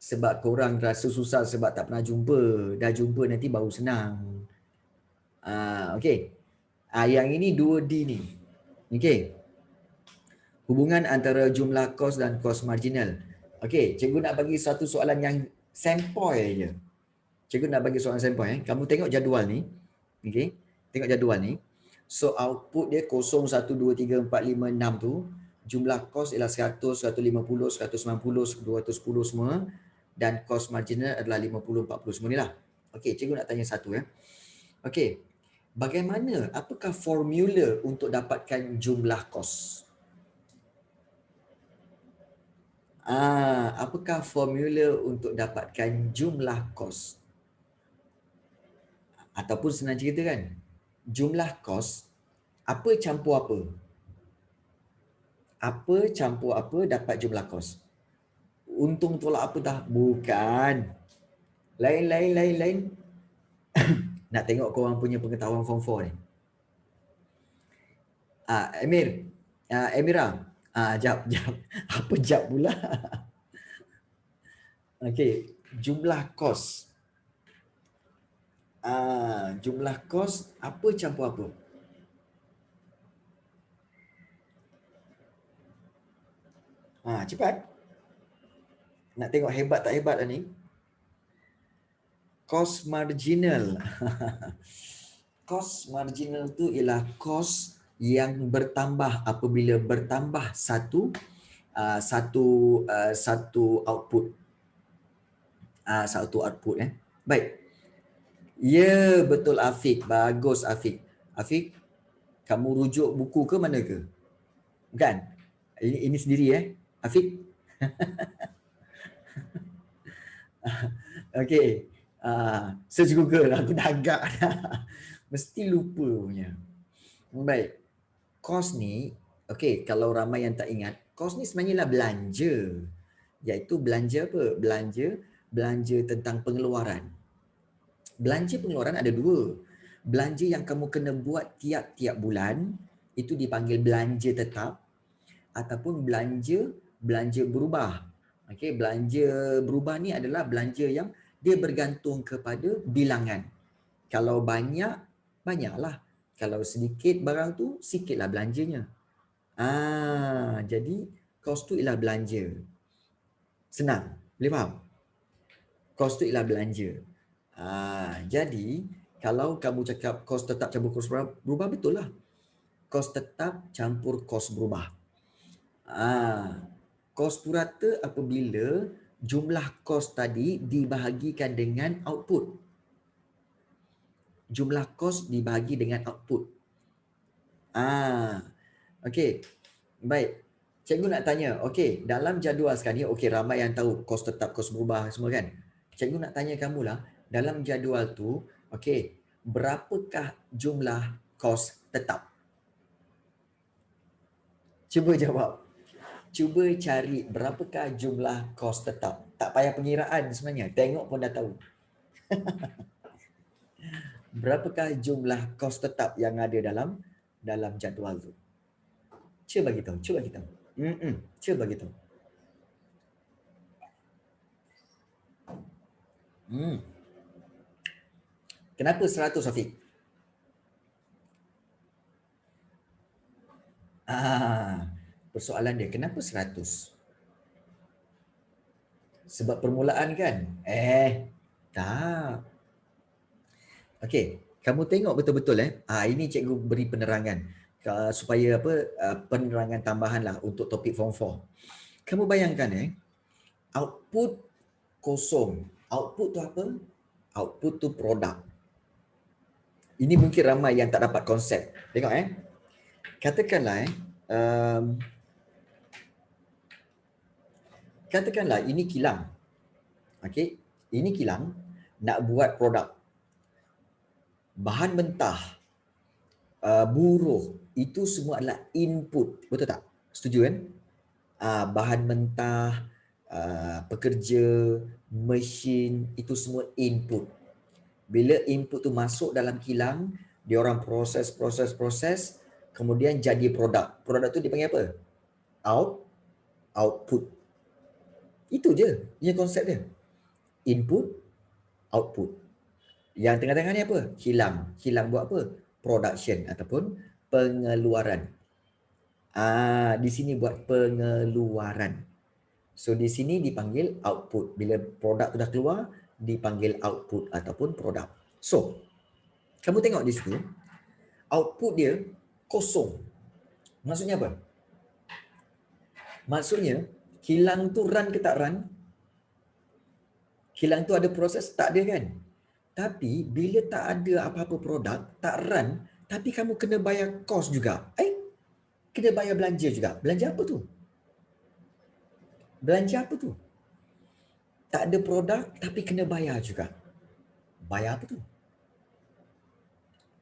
sebab korang rasa susah sebab tak pernah jumpa. Dah jumpa nanti baru senang. Okey. Yang ini 2D ni. Okey. Hubungan antara jumlah kos dan kos marginal. Okey, cikgu nak bagi satu soalan yang sempoi je. Cikgu nak bagi soalan sempoi. Kamu tengok jadual ni. Okey. Tengok jadual ni. So output dia 0, 1, 2, 3, 4, 5, 6 tu. Jumlah kos ialah 100, 150, 190, 210 semua. Dan kos marginal adalah 50, 40 semua ni lah. Okey, cikgu nak tanya satu . Okey. Bagaimana? Apakah formula untuk dapatkan jumlah kos? Apakah formula untuk dapatkan jumlah kos? Ataupun senang cerita kan, jumlah kos, apa campur apa? Apa campur apa dapat jumlah kos? Untung tolak apa dah? Bukan. Lain. Nak tengok korang punya pengetahuan form 4 ni. Emir. Emira. Jap. Apa jap pula? Okey, jumlah kos. Jumlah kos apa campur apa? Cepat. Nak tengok hebat tak hebat lah ni. Kos marginal. Kos marginal tu ialah kos yang bertambah apabila bertambah satu output. Satu output. Baik. Ya, betul Afiq. Bagus Afiq. Afiq, kamu rujuk buku ke mana ke? Bukan? Ini sendiri Afiq? Okey. Search Google lah. Aku dah agak dah. Mesti lupa punya. Baik. Kos ni, okey, kalau ramai yang tak ingat, kos ni sebenarnya lah belanja. Iaitu belanja apa? Belanja tentang pengeluaran. Belanja pengeluaran ada dua. Belanja yang kamu kena buat tiap-tiap bulan, itu dipanggil belanja tetap. Ataupun belanja berubah. Okey, belanja berubah ni adalah belanja yang dia bergantung kepada bilangan. Kalau banyak, banyaklah. Kalau sedikit barang tu, sikitlah belanjanya. Jadi kos tu ialah belanja. Senang, boleh faham? Kos tu ialah belanja. Jadi kalau kamu cakap kos tetap campur kos berubah, betul lah. Kos tetap campur kos berubah. Kos purata apabila jumlah kos tadi dibahagikan dengan output. Jumlah kos dibahagi dengan output. Okey. Baik. Cikgu nak tanya, okey, dalam jadual sekarang ni, okey, ramai yang tahu kos tetap, kos berubah semua kan? Cikgu nak tanya kamu lah, dalam jadual tu, okey, berapakah jumlah kos tetap? Cuba jawab. Cuba cari berapakah jumlah kos tetap. Tak payah pengiraan sebenarnya, tengok pun dah tahu. Berapakah jumlah kos tetap yang ada dalam jadual tu? Cuba bagi tahu. Cuba bagi tahu. Kenapa 100, Afiq? Persoalan dia, kenapa 100? Sebab permulaan kan? Tak. Okey, kamu tengok betul-betul ini cikgu beri penerangan supaya penerangan tambahan lah untuk topik form 4. Kamu bayangkan output kosong. Output tu apa? Output tu produk. Ini mungkin ramai yang tak dapat konsep. Tengok katakanlah katakanlah ini kilang. Okey, ini kilang nak buat produk. Bahan mentah, buruh, itu semua adalah input. Betul tak? Setuju kan? Bahan mentah, pekerja, mesin, itu semua input. Bila input tu masuk dalam kilang, dia orang proses, kemudian jadi produk. Produk tu dipanggil apa? Output. Itu je, ini konsep dia. Input, output. Yang tengah-tengah ni apa? Kilang. Kilang buat apa? Production ataupun pengeluaran. Di sini buat pengeluaran. So di sini dipanggil output. Bila produk tu dah keluar, dipanggil output ataupun produk. So, kamu tengok di situ, output dia kosong. Maksudnya apa? Maksudnya, kilang tu run ke tak run? Kilang tu ada proses? Tak ada kan? Tapi bila tak ada apa-apa produk, tak run, tapi kamu kena bayar kos juga. Kena bayar belanja juga. Belanja apa tu? Belanja apa tu? Tak ada produk tapi kena bayar juga. Bayar apa tu?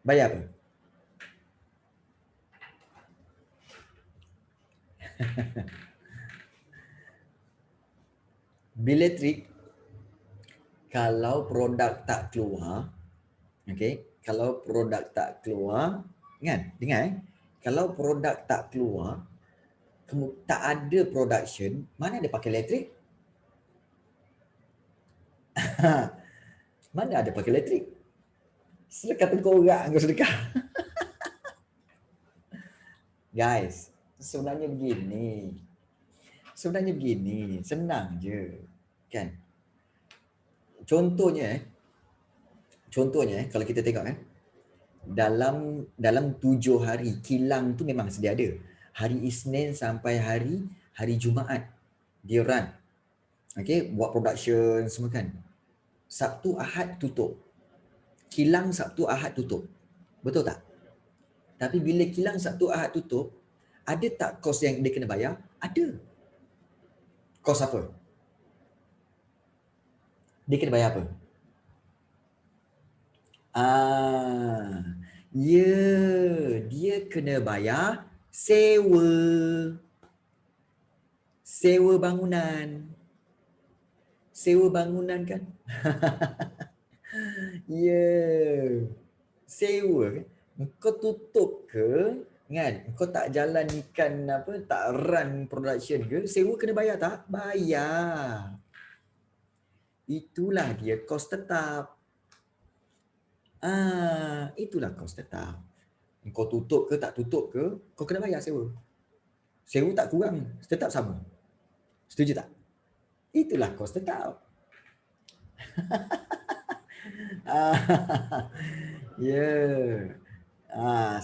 Bayar apa? Bil elektrik, kalau produk tak keluar, okey, kalau produk tak keluar, dengar kalau produk tak keluar, tak ada production, mana ada pakai elektrik? Mana ada pakai elektrik? Sedekah tengkorak kau sedekah. Guys, sebenarnya begini. Senang je. Kan? Contohnya kalau kita tengok dalam 7 hari kilang tu memang sedia ada. Hari Isnin sampai hari Jumaat dia run. Okey, buat production semua kan. Sabtu Ahad tutup. Kilang Sabtu Ahad tutup. Betul tak? Tapi bila kilang Sabtu Ahad tutup, ada tak kos yang dia kena bayar? Ada. Kos apa? Dia kena bayar apa? Dia kena bayar sewa. Sewa bangunan. Sewa bangunan kan? Sewa kan? Kau tutup ke? Kan? Kau tak jalankan tak run production ke? Sewa kena bayar tak? Bayar. Itulah dia kos tetap. Itulah kos tetap. Kau tutup ke tak tutup ke, kau kena bayar sewa. Sewa tak kurang, tetap sama. Setuju tak? Itulah kos tetap.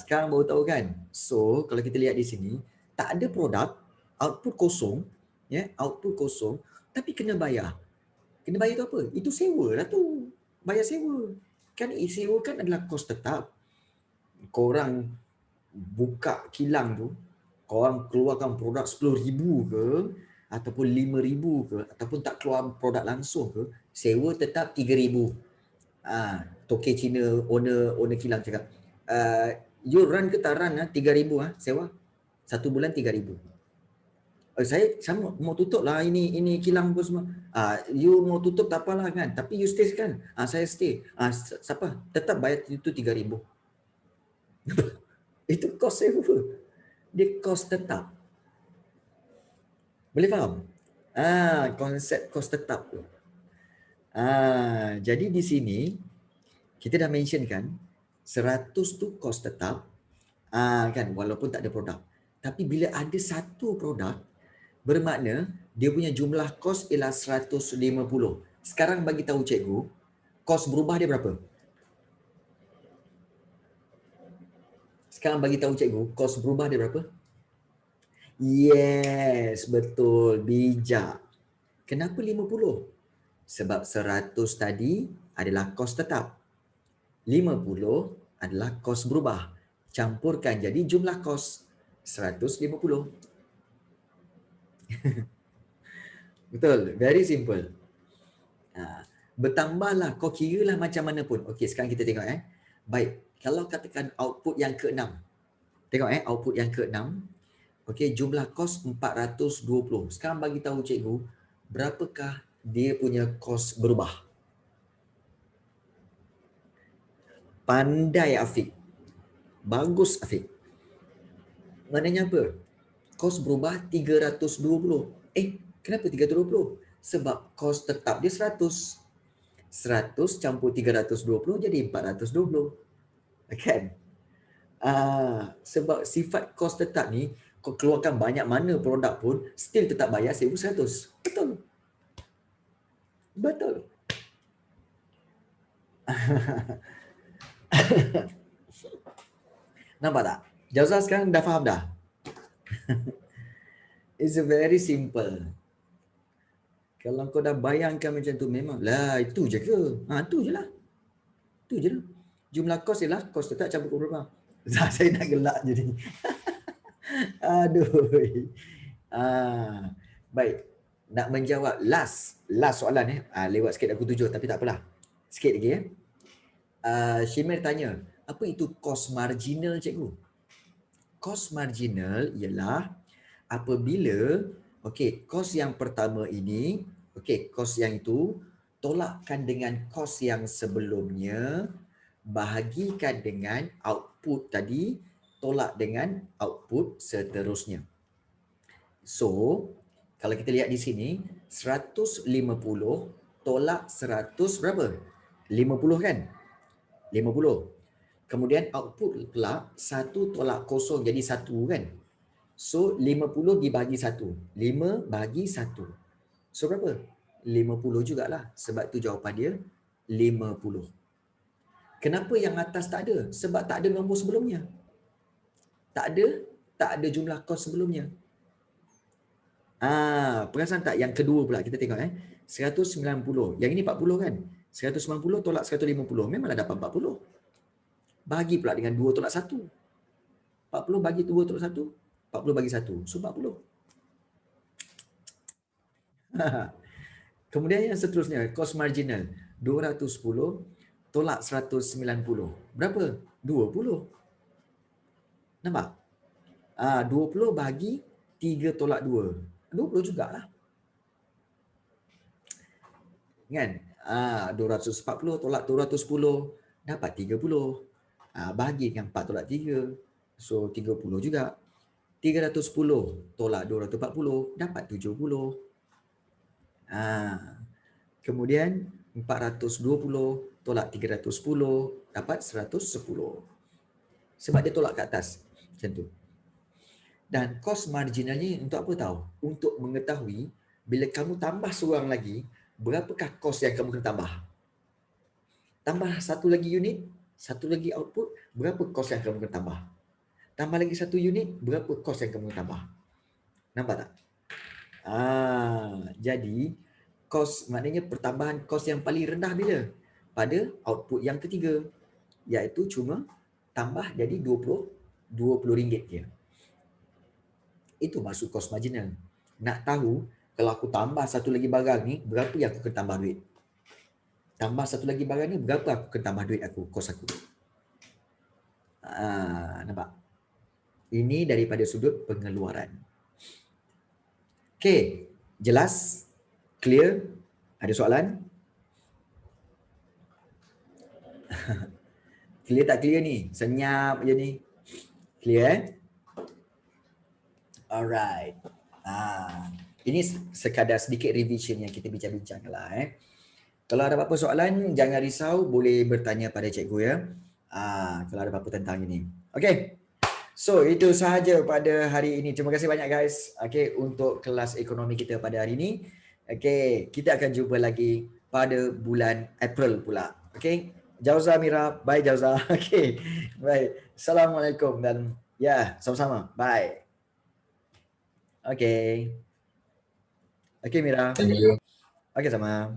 Sekarang baru tahu kan? So, kalau kita lihat di sini, tak ada produk, output kosong, output kosong, tapi kena bayar. Kena bayar tu apa? Itu sewa lah tu. Bayar sewa. Kan sewa kan adalah kos tetap. Korang buka kilang tu, korang keluarkan produk 10,000 ke, ataupun 5,000 ke, ataupun tak keluar produk langsung ke, sewa tetap 3,000. Tokey Cina, owner kilang cakap, you run ke tak run 3,000 sewa. Satu bulan 3,000. Saya sama mau tutup lah ini kilang pun semua. You mau tutup tak apalah kan, tapi you stay kan. Saya stay. Siapa? Tetap bayar itu 3,000. Itu kos sewa. Dia kos tetap. Boleh faham? Konsep kos tetap tu. Jadi di sini kita dah mention kan 100 tu kos tetap. Kan walaupun tak ada produk. Tapi bila ada satu produk, bermakna dia punya jumlah kos ialah 150. Sekarang bagi tahu cikgu, kos berubah dia berapa? Sekarang bagi tahu cikgu, kos berubah dia berapa? Yes, betul. Bijak. Kenapa 50? Sebab 100 tadi adalah kos tetap. 50 adalah kos berubah. Campurkan jadi jumlah kos 150. Betul, very simple. Bertambahlah, kau kiralah macam mana pun. Okey, sekarang kita tengok Baik, kalau katakan output yang ke-6. Tengok output yang ke-6. Okey, jumlah kos 420. Sekarang bagi tahu cikgu, berapakah dia punya kos berubah? Pandai Afiq. Bagus Afiq. Maknanya apa? Kos berubah 320. Kenapa 320? Sebab kos tetap dia 100. 100 campur 320 jadi 420. Kan? Sebab sifat kos tetap ni, kau keluarkan banyak mana produk pun, still tetap bayar 1,100. Betul. Betul. Nampak tak? Jauza sekarang dah faham dah? It's very simple. Kalau kau dah bayangkan macam tu, memang lah itu je ke? Itu je lah. Tu je lah. Jumlah kos ialah kos tetap campur kos berapa. Saya nak gelak jadi. Aduh. Baik. Nak menjawab last soalan lewat sikit aku 7 tapi tak apalah. Sikit lagi Shimir tanya, apa itu kos marginal cikgu? Kos marginal ialah apabila kos yang pertama ini, kos yang itu tolakkan dengan kos yang sebelumnya, bahagikan dengan output tadi, tolak dengan output seterusnya. So, kalau kita lihat di sini 150 tolak 100 berapa? 50 kan? 50. Kemudian output pula 1 tolak 0 jadi 1 kan? So 50 dibagi 1. 5 bagi 1. So berapa? 50 jugalah. Sebab tu jawapan dia 50. Kenapa yang atas tak ada? Sebab tak ada nombor sebelumnya. Tak ada jumlah kos sebelumnya. Perasan tak yang kedua pula kita tengok 190. Yang ini 40 kan? 190 tolak 150 memanglah dapat 40. Bagi pula dengan 2 tolak 1. 40 bagi 2 tolak 1. 40 bagi 1. So 40. Kemudian yang seterusnya, kos marginal 210 tolak 190. Berapa? 20. Nampak? 20 bagi 3 tolak 2. 20 jugalah. Kan? 240 tolak 210 dapat 30. Bagi dengan 4 tolak 3. So 30 juga. 310 tolak 240 dapat 70. Kemudian 420 tolak 310 dapat 110. Sebab dia tolak ke atas. Macam tu. Dan kos marginalnya untuk apa tahu? Untuk mengetahui bila kamu tambah seorang lagi, berapakah kos yang kamu kena tambah? Tambah satu lagi unit, satu lagi output, berapa kos yang kamu kena tambah? Tambah lagi satu unit, berapa kos yang kamu kena tambah? Nampak tak? Jadi kos maknanya pertambahan kos yang paling rendah bila? Pada output yang ketiga, iaitu cuma tambah jadi 20 ringgit je. Itu maksud kos marginal. Nak tahu kalau aku tambah satu lagi barang ni, berapa yang aku kena tambah duit? Tambah satu lagi barang ni, berapa aku kena tambah duit aku, kos aku? Nampak? Ini daripada sudut pengeluaran. Okey, jelas? Clear? Ada soalan? Clear tak clear ni? Senyap je ni. Clear Alright. Ini sekadar sedikit revision yang kita bincang-bincang lah. Kalau ada apa-apa soalan, jangan risau, boleh bertanya pada cikgu ya. Kalau ada apa-apa tentang ini. Okay. So, itu sahaja pada hari ini. Terima kasih banyak guys. Okay, untuk kelas ekonomi kita pada hari ini. Okay, kita akan jumpa lagi pada bulan April pula. Okay. Jauza Mira. Bye Jauza. Okay. Baik. Assalamualaikum dan ya, sama-sama. Bye. Okay. Okay Mira. Thank you. Okay sama.